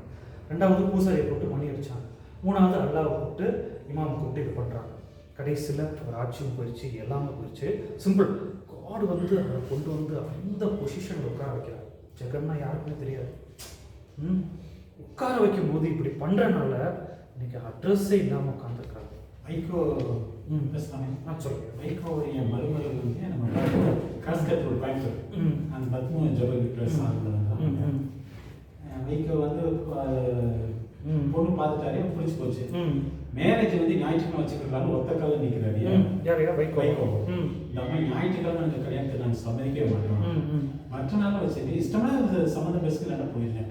2வது பூசாரியை கூப்பிட்டு மணி அடித்தாங்க. 3வது அல்லாவை கூப்பிட்டு இமாம் கூப்பிட்டு இது பண்ணுறாங்க. கடைசியில் அவர் ஆட்சியும் போயிடுச்சு, எல்லாமே போயிடுச்சு. சிம்பிள், காடு வந்து அவரை கொண்டு வந்து அந்த பொசிஷனில் உட்கார வைக்கிறார். ஜெகன்னா யாருக்குமே தெரியாது. உட்கார வைக்கும்போது இப்படி பண்ணுறனால இன்னைக்கு அட்ரஸே இல்லாமல் உட்காந்துருக்காங்க. வைகோ நான் சொல்லுவேன். வைகோவுடைய மருமகள் வந்து நம்ம மார்க்கெட் ஒரு கோயம்புத்தூர் அந்த பத்ம ஜபகிட்ட சார்ந்தவங்க. வைகோ வந்து பொண்ணு பார்த்துட்டாரு, பிடிச்சி போச்சு. மேரேஜ் வந்து ஞாயிற்றுக்கிழமை வச்சுக்கிறாங்க, ஒத்த கால நிற்கிறாரு வைகோ. இந்த மாதிரி ஞாயிற்றுக்கிழமை அந்த கல்யாணத்தை நாங்கள் சம்மதிக்கவே மாட்டோம், மற்ற நாள் வச்சு இஷ்டமா சம்மந்தம் பேசுக்கு நல்லா போயிருந்தேன்.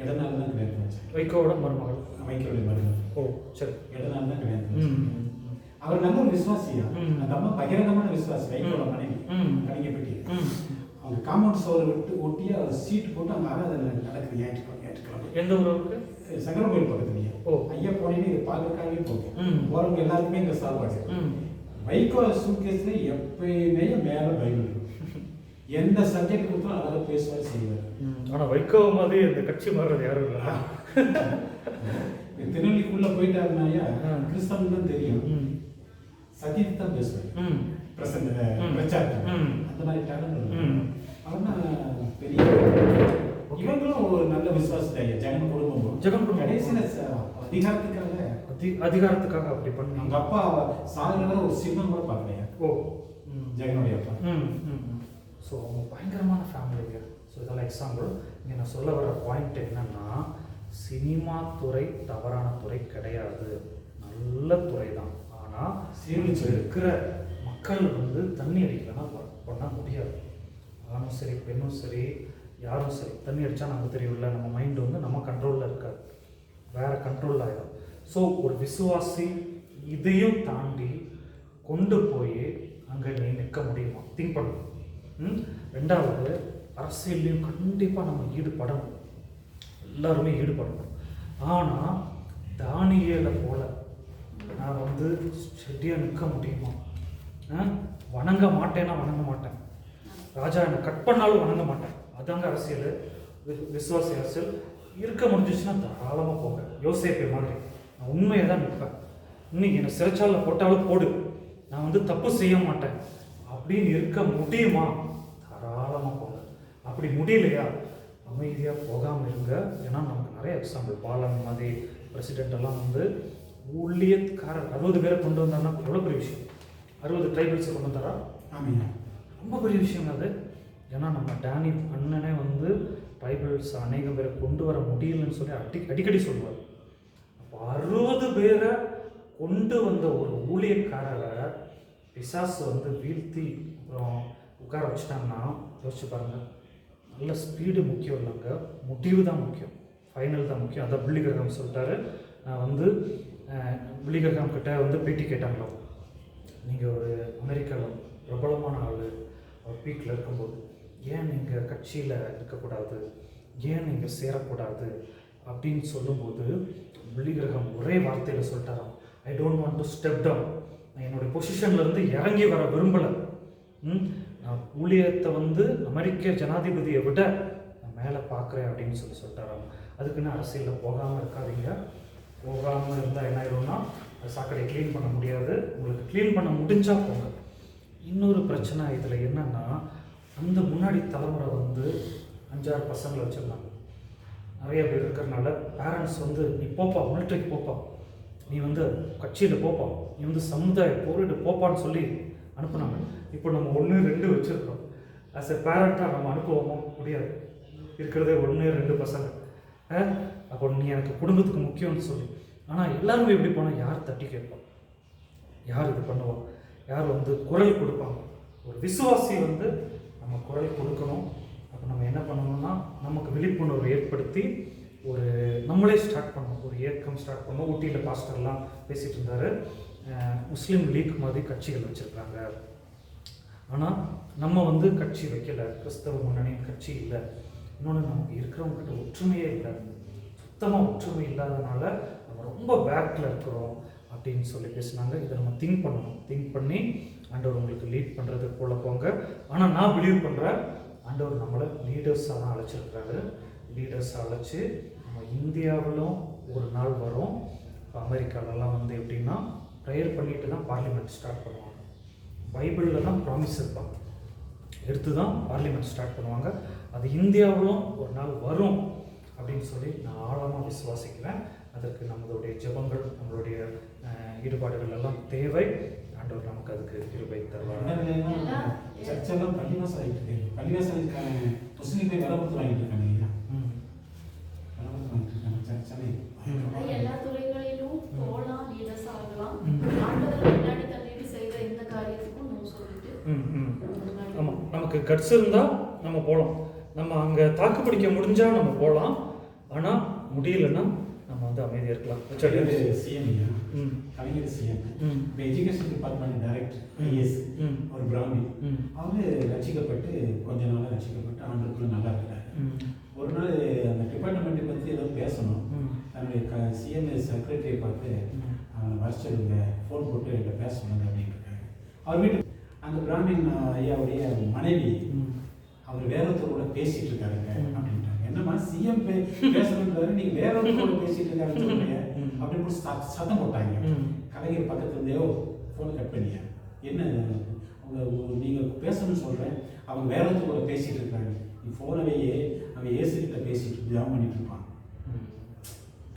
இடனால தான் கல்யாணம் வச்சேன். வைகோவோட மருமகள். வைகோடைய மருமகள். ஓ சரி. இடனால தான் கல்யாணம். அவர் நல்ல ஒரு விசுவாசியா, அந்த அம்மா பகிரங்கமான விசுவாசி. வைகோட மனைவி கணிக்கப்பட்டி. அவங்க காம்பவுண்ட் சோறு விட்டு ஒட்டி அவர் சீட்டு போட்டு அவங்க ஆராதனை நடக்குது ஞாயிற்றுக்கிழமை. எந்த ஊருக்கு? சங்கர கோயில் பக்கத்துலயே. ஓ ஐயா போனீங்கன்னா இதை பார்க்கறதுக்காகவே போகும். போறவங்க எல்லாருக்குமே இங்க சாப்பாடு. வைகோ சூட்கேஸ்ல எப்பயுமே மேல பைபிள், எந்த சப்ஜெக்ட் கொடுத்தாலும் அழகாக பேசுவார் செய்வார். ஆனால் வைகோ மாதிரி அந்த கட்சி மாறுறது யாரும் இல்லை. திருநெல்வேலிக்குள்ள போயிட்டாருனாயா கிறிஸ்தவன் தான் தெரியும், சத்தியத்தை தான் பேசுவார். பிரச்சாரம் அந்த மாதிரி டேலண்ட். அவனா பெரிய இவங்களும் ஒரு நல்ல விசுவாசத்தை ஜெகன் குடும்பம் கடைசியில் அதிகாரத்துக்காக அப்படி பண்ணி அவங்க அப்பா சாகுறத ஒரு சின்னம் கூட பார்க்கலையா. ஓ ஜெகனுடைய அப்பா. ஸோ அவங்க பயங்கரமான ஃபேமிலிங்க. ஸோ இதெல்லாம் எக்ஸாம்பிள். இங்கே நான் சொல்ல வர பாயிண்ட் என்னன்னா, சினிமா துறை தவறான துறை கிடையாது, நல்ல துறை தான். ஆனால் இருக்கிற மக்கள் வந்து தண்ணி அடிக்கலைன்னா பண்ண முடியாது. ஆணும் சரி பெண்ணும் சரி யாரும் சரி, தண்ணி அடித்தா நமக்கு தெரியல, நம்ம மைண்டு வந்து நம்ம கண்ட்ரோலில் இருக்காது, வேறு கண்ட்ரோல் ஆகிடும். ஸோ ஒரு விசுவாசி இதையும் தாண்டி கொண்டு போய் அங்கே நீ நிற்க முடியுமா? திங்க் பண்ணணும். ரெண்டாவது, அரசியல்லையும் கண்டிப்பாக நம்ம ஈடுபடணும், எல்லாருமே ஈடுபடணும். ஆனால் தானியேலை போல நான் வந்து செடியாக நிற்க முடியுமா? வணங்க மாட்டேன்னா வணங்க மாட்டேன், ராஜா என்னை கட் பண்ணாலும் வணங்க மாட்டேன். அதாங்க அரசியல், விசுவாசி அரசியல். இருக்க முடிஞ்சிச்சுன்னா தாராளமாக போங்க. யோசேப்பு மாதிரி நான் உண்மையை தான் நிற்பேன். இன்னைக்கு என்னை சிறைச்சாலில் போட்டாலும் போடு, நான் வந்து தப்பு செய்ய மாட்டேன் அப்படின்னு இருக்க முடியுமா? தாராளமாக போங்க. அப்படி முடியலையா அமைதியாக போகாமல் இருங்க. ஏன்னா நமக்கு நிறைய எக்ஸாம்பிள், பாலன் மாதிரி பிரசிடென்ட் எல்லாம் வந்து ஊழியக்காரர் 60 பேரை கொண்டு வந்தாங்கன்னா எவ்வளோ பெரிய விஷயம். 60 ட்ரைபல்ஸை கொண்டு வந்தாரா? ரொம்ப பெரிய விஷயம் அது. ஏன்னா நம்ம டேனி அண்ணனே வந்து ட்ரைபல்ஸ் அநேகம் பேரை கொண்டு வர முடியலன்னு சொல்லி அடிக்கடி சொல்லுவார். அப்போ 60 பேரை கொண்டு வந்த ஒரு ஊழியக்காரரை பிசாசு வந்து வீழ்த்தி அப்புறம் உட்கார வச்சுட்டாங்கன்னா யோசிச்சு பாருங்கள். நல்ல ஸ்பீடு முக்கியம் இல்லைங்க, முடிவு தான் முக்கியம், ஃபைனல் தான் முக்கியம். அதான் பில்லி கிரஹாம் சொல்லிட்டாரு. நான் வந்து பில்லி கிரஹாம் கிட்ட வந்து பேட்டி கேட்டாங்களோ, நீங்கள் ஒரு அமெரிக்காவில் பிரபலமான ஆள், அவர் பீக்கில் இருக்கும்போது ஏன் நீங்கள் கட்சியில் இருக்கக்கூடாது, ஏன் நீங்கள் சேரக்கூடாது அப்படின்னு சொல்லும்போது பில்லி கிரஹாம் ஒரே வார்த்தையில் சொல்லிட்டாராம், I don't want to step down. நான் என்னுடைய பொசிஷன்லேருந்து இறங்கி வர விரும்பலை. நான் ஊழியத்தை வந்து அமெரிக்க ஜனாதிபதியை விட நான் மேலே பார்க்குறேன் அப்படின்னு சொல்லிட்டாராம். அதுக்குன்னு அரசியலில் போகாமல் இருக்காதீங்க. போகாமல் இருந்தால் என்ன ஆயிடும்னா, சாக்கடையை க்ளீன் பண்ண முடியாது. உங்களுக்கு க்ளீன் பண்ண முடிஞ்சால் போங்க. இன்னொரு பிரச்சனை இதில் என்னென்னா, அந்த முன்னாடி தலைமுறை வந்து 5-6 பசங்களை வச்சுருந்தாங்க. நிறைய பேர் இருக்கிறனால பேரண்ட்ஸ் வந்து நீ போப்பா, மிலிட்ரிக்கு போப்பா, நீ வந்து கட்சியில் போப்பா, நீ வந்து சமுதாய போரிட்டு போப்பான்னு சொல்லி அனுப்புனாங்க. இப்போ நம்ம 1-2 வச்சுருக்கோம். ஆஸ் எ பேரண்ட்டாக நம்ம அனுப்புவோமோ? முடியாது. இருக்கிறதே 1-2 பசங்க. அப்போ நீ எனக்கு குடும்பத்துக்கு முக்கியம்னு சொல்லி. ஆனால் எல்லாருமே எப்படி போனால் யார் தட்டி கேட்பான், யார் இது பண்ணுவான், யார் வந்து குரல் கொடுப்பாங்க? ஒரு விசுவாசி வந்து நம்ம குரல் கொடுக்கணும். அப்போ நம்ம என்ன பண்ணணும்னா, நமக்கு விழிப்புணர்வு ஏற்படுத்தி ஒரு நம்மளே ஸ்டார்ட் பண்ணணும், ஒரு இயக்கம் ஸ்டார்ட் பண்ணணும். ஊட்டியில் பாஸ்டர்லாம் பேசிகிட்டு இருந்தார். முஸ்லீம் லீக் மாதிரி கட்சிகள் வச்சுருக்காங்க, ஆனால் நம்ம வந்து கட்சி வைக்கலை, கிறிஸ்தவ முன்னணியின் கட்சி இல்லை. இன்னொன்று, நமக்கு இருக்கிறவங்ககிட்ட ஒற்றுமையே இல்லை, சுத்தமாக ஒற்றுமை இல்லாதனால நம்ம ரொம்ப பேக்கில் இருக்கிறோம் அப்படின்னு சொல்லி பேசினாங்க. இதை நம்ம திங்க் பண்ணணும். திங்க் பண்ணி ஆண்டவர் உங்களுக்கு லீட் பண்ணுறது போல போங்க. ஆனால் நான் பிலீவ் பண்ணுறேன், ஆண்டவர் நம்மளை லீடர்ஸாக தான் அழைச்சிருக்கிறாரு. லீடர்ஸாக அழைச்சி நம்ம இந்தியாவிலும் ஒரு நாள் வரும். இப்போ அமெரிக்காலெலாம் வந்து எப்படின்னா ப்ரேயர் பண்ணிட்டு தான் பார்லிமெண்ட் ஸ்டார்ட் பண்ணுவாங்க. பைபிளில் தான் ப்ராமிஸ் இருப்பாங்க, எடுத்து தான் பார்லிமெண்ட் ஸ்டார்ட் பண்ணுவாங்க. அது இந்தியாவிலும் ஒரு நாள் வரும் அப்படின்னு சொல்லி நான் ஆழமாக விசுவாசிக்கிறேன். அதற்கு நம்மளுடைய ஜெபங்கள், நம்மளுடைய ஈடுபாடுகள் எல்லாம் தேவை. ஆண்டவர் நமக்கு அதுக்கு கிருபை தருவார். சர்ச்செல்லாம் பள்ளிவாசல் ஆகிட்டு இருக்கு. பள்ளிவாசலுக்கான முஸ்லீம் போய் விலை கொடுத்து வாங்கிட்டு இருக்காங்க ஐயா. விலை கொடுத்து வாங்கிட்டு இருக்காங்க சென்னை. எல்லா துறைகளிலும் போகலாம், லீடர்ஸ் ஆகலாம். ஆண்டவர் முன்னாடி தள்ளிட்டு செய்த எந்த காரியத்துக்கும் நோ சொல்லிட்டு ஆமாம், நமக்கு கட்ஸ் இருந்தால் நம்ம போகலாம். நம்ம அங்கே தாக்கு பிடிக்க முடிஞ்சால் நம்ம போகலாம். ஆனால் முடியலன்னா நம்ம வந்து அமைதியாக இருக்கலாம். சிஎம் ஐயா, கலைஞர் சிஎம், இப்போ எஜுகேஷன் டிபார்ட்மெண்ட் டைரக்டர் ஐஏஎஸ், ஒரு பிராமி. அவர் ரசிக்கப்பட்டு கொஞ்ச நாளாக ரசிக்கப்பட்டு ஆண்டுக்குள்ள நல்லா இருக்கிறாரு. ஒரு நாள் அந்த டிபார்ட்மெண்ட்டை பற்றி ஏதோ பேசணும். தன்னுடைய சிஎம் செக்ரட்டரியை பார்த்து வர சொல்லுங்க, ஃபோன் போட்டு என்கிட்ட பேச சொல்லுங்க அப்படின்னு இருக்காரு. அவர் வீட்டு அந்த பிராமின் ஐயாவுடைய மனைவி அவர் வேற ஒருத்தர் கூட பேசிட்டு இருக்காருங்க அப்படின்ட்டாங்க. என்னம்மா சிஎம் பேசணுன்றாரு, நீங்க வேற ஒருத்தர் கூட பேசிட்டு இருக்காருன்னு சொல்லுங்க அப்படின்னு சத்தம் போட்டாங்க. கலைஞர் பக்கத்துல இருந்தே ஃபோனை கட் பண்ணியா, என்ன அவங்க நீங்க பேசணும்னு சொல்றேன், அவங்க வேற ஒருத்தர் கூட பேசிட்டு இருக்காங்க, நீ ஃபோனவையே அவன் ஏசுகிட்ட பேசிட்டு ஜாம் பண்ணிட்டு இருப்பான்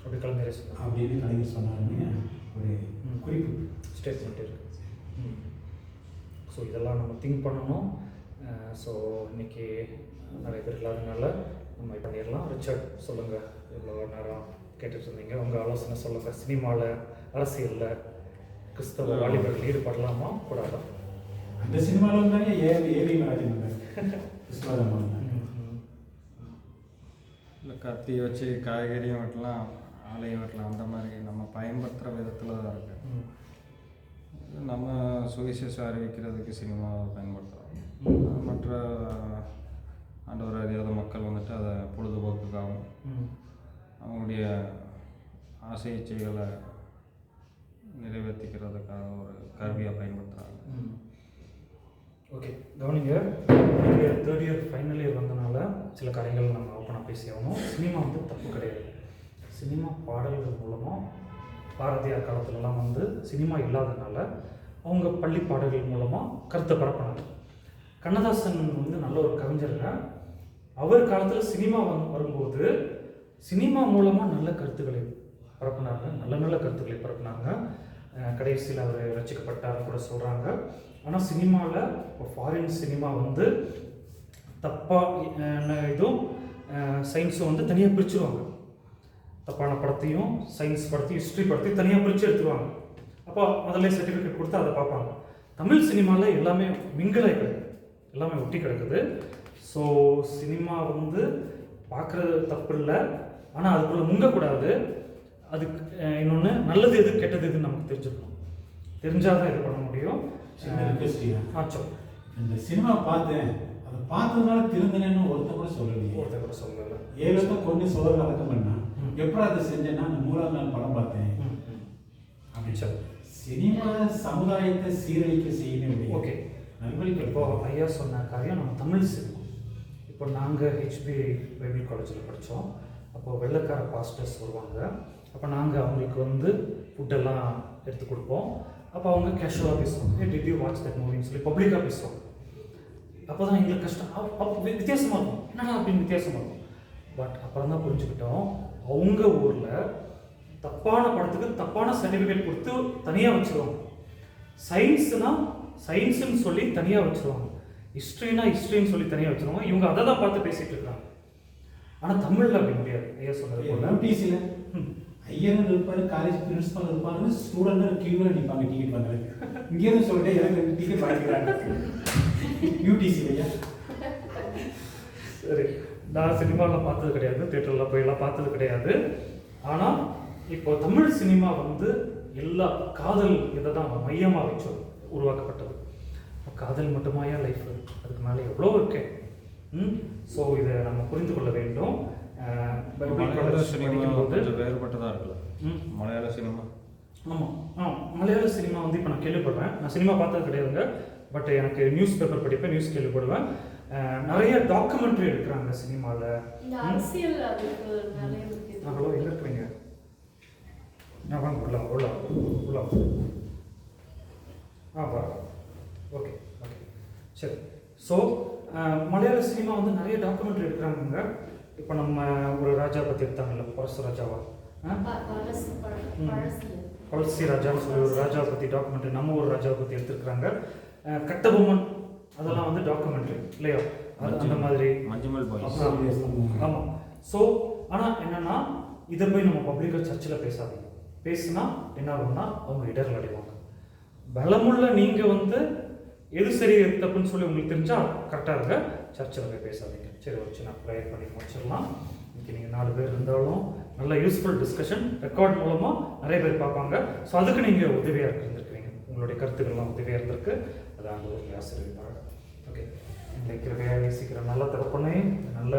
அப்படி கலைஞர் அப்படின்னு கலைஞர் சொன்னாருன்னு ஒரு குறிப்பு ஸ்டேட்மெண்ட் இருக்கு. ஸோ இதெல்லாம் நம்ம திங்க் பண்ணணும். ஸோ இன்னைக்கு நிறைய பேர் இல்லாதனால நம்ம பண்ணிடலாம். ரிச்சர்ட் சொல்லுங்கள், இவ்வளோ நேரம் கேட்டுட்டு இருந்தீங்க, உங்கள் ஆலோசனை சொல்லுங்கள். சினிமாவில், அரசியலில் கிறிஸ்தவ வாலிபர்கள் ஈடுபடலாமா கூடாதா? அந்த சினிமாவில் இருந்தாங்க ஏவி ராஜன் கிறிஸ்தவ இல்லை கத்தி வச்சு காய்கறியும் வெட்டலாம், ஆலையும் வெட்டலாம். அந்த மாதிரி நம்ம பயன்படுத்துகிற விதத்தில் தான் இருக்குது. நம்ம சுவிசேஷம் அறிவிக்கிறதுக்கு சினிமாவை பயன்படுத்துகிறோம். மற்ற ஆண்டவர் அறியாத மக்கள் வந்துட்டு அதை பொழுதுபோக்குக்காகவும் அவங்களுடைய ஆசை இச்சைகளை நிறைவேற்றிக்கிறதுக்காக ஒரு கருவியாக பயன்படுத்துகிறாங்க. ஓகே, கவனிங்க. நீங்கள் தேர்ட் இயர் ஃபைனல் இயர் வந்தனால சில காரியங்கள் நம்ம ஓப்பனாக பேசி ஆகணும். சினிமா வந்து தப்பு கிடையாது. சினிமா பாடல்கள் மூலமாக பாரதியார் காலத்துலலாம் வந்து சினிமா இல்லாதனால அவங்க பள்ளி பாடல்கள் மூலமாக கருத்தை பரப்பினாங்க. கண்ணதாசன் வந்து நல்ல ஒரு கவிஞருங்க. அவர் காலத்தில் சினிமா வரும்போது சினிமா மூலமாக நல்ல கருத்துக்களை பரப்புனாங்க, நல்ல கருத்துக்களை பரப்புனாங்க. கடைசியில் அவர் ரசிக்கப்பட்டார்னு கூட சொல்கிறாங்க. ஆனால் சினிமாவில் இப்போ ஃபாரின் சினிமா வந்து தப்பாக இதுவும் சயின்ஸும் வந்து தனியாக பிரிச்சுருவாங்க. தப்பான படத்தையும் சயின்ஸ் படத்தையும் ஹிஸ்ட்ரி படத்தையும் தனியாக பிரித்து எடுத்துருவாங்க. அப்போ முதல்ல சர்டிஃபிகேட் கொடுத்து அதை பார்ப்பாங்க. தமிழ் சினிமாவில் எல்லாமே மிங்கிளாகி கிடக்குது, எல்லாமே ஒட்டி கிடக்குது. ஸோ சினிமா வந்து பார்க்குறது தப்பு இல்லை, ஆனால் அதுக்குள்ளே முங்கக்கூடாது. அதுக்கு இன்னொன்று நல்லது எது கெட்டது எதுன்னு நமக்கு தெரிஞ்சுக்கணும். தெரிஞ்சால் தான் இது பண்ண முடியும். ஆச்சோ, இந்த சினிமா பார்த்தேன், அதை பார்த்ததுனால திருந்தனேன்னு ஒருத்தர் கூட சொல்லலை. ஏழு கொண்டு சோறு அடக்கம் பண்ணா எப்படி அதை செஞ்சேன்னா நான் 3ஆம் நாள் படம் பார்த்தேன் அப்படின்னு சொல்லி சினிமா சமுதாயத்தை சீரழிக்க செய்யணும். ஓகே, நல்வழிகள். இப்போ ஐயா சொன்ன காரியம் நம்ம தமிழ் சினிமா. இப்போ நாங்கள் ஹெச்பி பைபிள் காலேஜில் படித்தோம். அப்போது வெள்ளைக்கார பாஸ்டர்ஸ் வருவாங்க. அப்போ நாங்கள் அவங்களுக்கு வந்து ஃபுட்டெல்லாம் எடுத்து கொடுப்போம். அப்போ அவங்க கேஷுவலாக பேசுவாங்க, டிட் யூ வாட்ச் தட் மூவின்னு சொல்லி பப்ளிக்காக பேசுவாங்க. அப்போ தான் எங்களுக்கு கஷ்டம், வித்தியாசமாக இருக்கும், என்னடா அப்படின்னு வித்தியாசமாக இருக்கும். பட் அப்புறம் தான் புரிஞ்சுக்கிட்டோம், அவங்க ஊரில் தப்பான படத்துக்கு தப்பான சர்டிஃபிகேட் கொடுத்து தனியாக வச்சுருவாங்க. சயின்ஸுன்னு சொல்லி தனியாக வச்சுருவாங்க. ஹிஸ்ட்ரின்னு சொல்லி தனியாக வச்சுருவாங்க. இவங்க அதை தான் பார்த்து பேசிகிட்டு இருக்காங்க. ஆனால் தமிழில் அப்படி முடியாது. ஐயா சொன்னது போல யூடிசியில் ஐயரும் இருப்பார், காலேஜ் பிரின்சிபால் இருப்பாங்க, ஸ்டூடெண்ட் கியூவில் நிற்பாங்க டிக்கெட் வாங்குறதுக்கு. இங்கேருந்து சொல்லிட்டு எனக்கு டிக்கெட் வாங்கிக்கிறாங்க யூடிசியில். ஐயா சரி, நான் சினிமாவில் பார்த்தது கிடையாது, தியேட்டரில் போயெல்லாம் பார்த்தது கிடையாது. ஆனால் இப்போ தமிழ் சினிமா வந்து எல்லா காதல் இதை தான் மையமாக வச்சு உருவாக்கப்பட்டது. காதல் மட்டுமாயா லைஃப், அதுக்கு மேலே எவ்வளோ இருக்கு. ஸோ இதை நம்ம புரிந்து கொள்ள வேண்டும். மலையாள சினிமா கொஞ்சம் வேறுபட்டதாக இருக்குல்ல. மலையாள சினிமா, ஆமாம், மலையாள சினிமா வந்து இப்போ நான் கேள்விப்படுறேன். நான் சினிமா பார்த்தது கிடையாதுங்க, பட் எனக்கு நியூஸ் பேப்பர் படிப்பேன், நியூஸ் கேள்விப்படுவேன். நிறைய டாக்குமெண்ட்ரி எடுக்கிறாங்க சினிமாவில். ஹலோ, எங்கே இருக்கிறீங்க? நான் வாங்க, உள்ள வா. ஓகே, சரி. ஸோ மலையாள சினிமா வந்து நிறைய டாக்குமெண்ட்ரி எடுக்கிறாங்க. இப்போ நம்ம ஒரு ராஜா பற்றி எடுத்தாங்கல்ல, பரசு ராஜாவா, பழசி ராஜான்னு சொல்லி ஒரு ராஜாவை பற்றி டாக்குமெண்ட்ரி நம்ம ஒரு ராஜாவை பற்றி எடுத்துருக்குறாங்க. கட்டபொம்மன் அதெல்லாம் வந்து டாக்குமெண்ட்ரி இல்லையா, அந்த மாதிரி மஞ்சுமல் பாய்ஸ். ஆமாம். ஸோ ஆனால் என்னென்னா இதை போய் நம்ம பப்ளிக்காக சர்ச்சில் பேசாதீங்க. பேசுனா என்ன ஆகும்னா அவங்க இடர்கள் அடைவாங்க. பலமுள்ள நீங்கள் வந்து எது சரி எது தப்புன்னு சொல்லி உங்களுக்கு தெரிஞ்சால் கரெக்டாக இருக்க, சர்ச்சில் போய் பேசாதீங்க. சரி, ஒரு சின்ன ப்ரேயர் பண்ணி முடிச்சிடலாம். இன்றைக்கி நீங்கள் 4 பேர் இருந்தாலும் நல்ல யூஸ்ஃபுல் டிஸ்கஷன் ரெக்கார்ட் மூலமாக நிறைய பேர் பார்ப்பாங்க. ஸோ அதுக்கு நீங்கள் உதவியாக இருந்திருக்கிறீங்க, உங்களுடைய கருத்துக்கள்லாம் உதவியாக இருந்திருக்கு. அது ஆண்டவர் ஆசீர்வதிப்பார். ஓகே, இன்றைக்கு நேசிக்கிற நல்ல தகப்பனே, நல்ல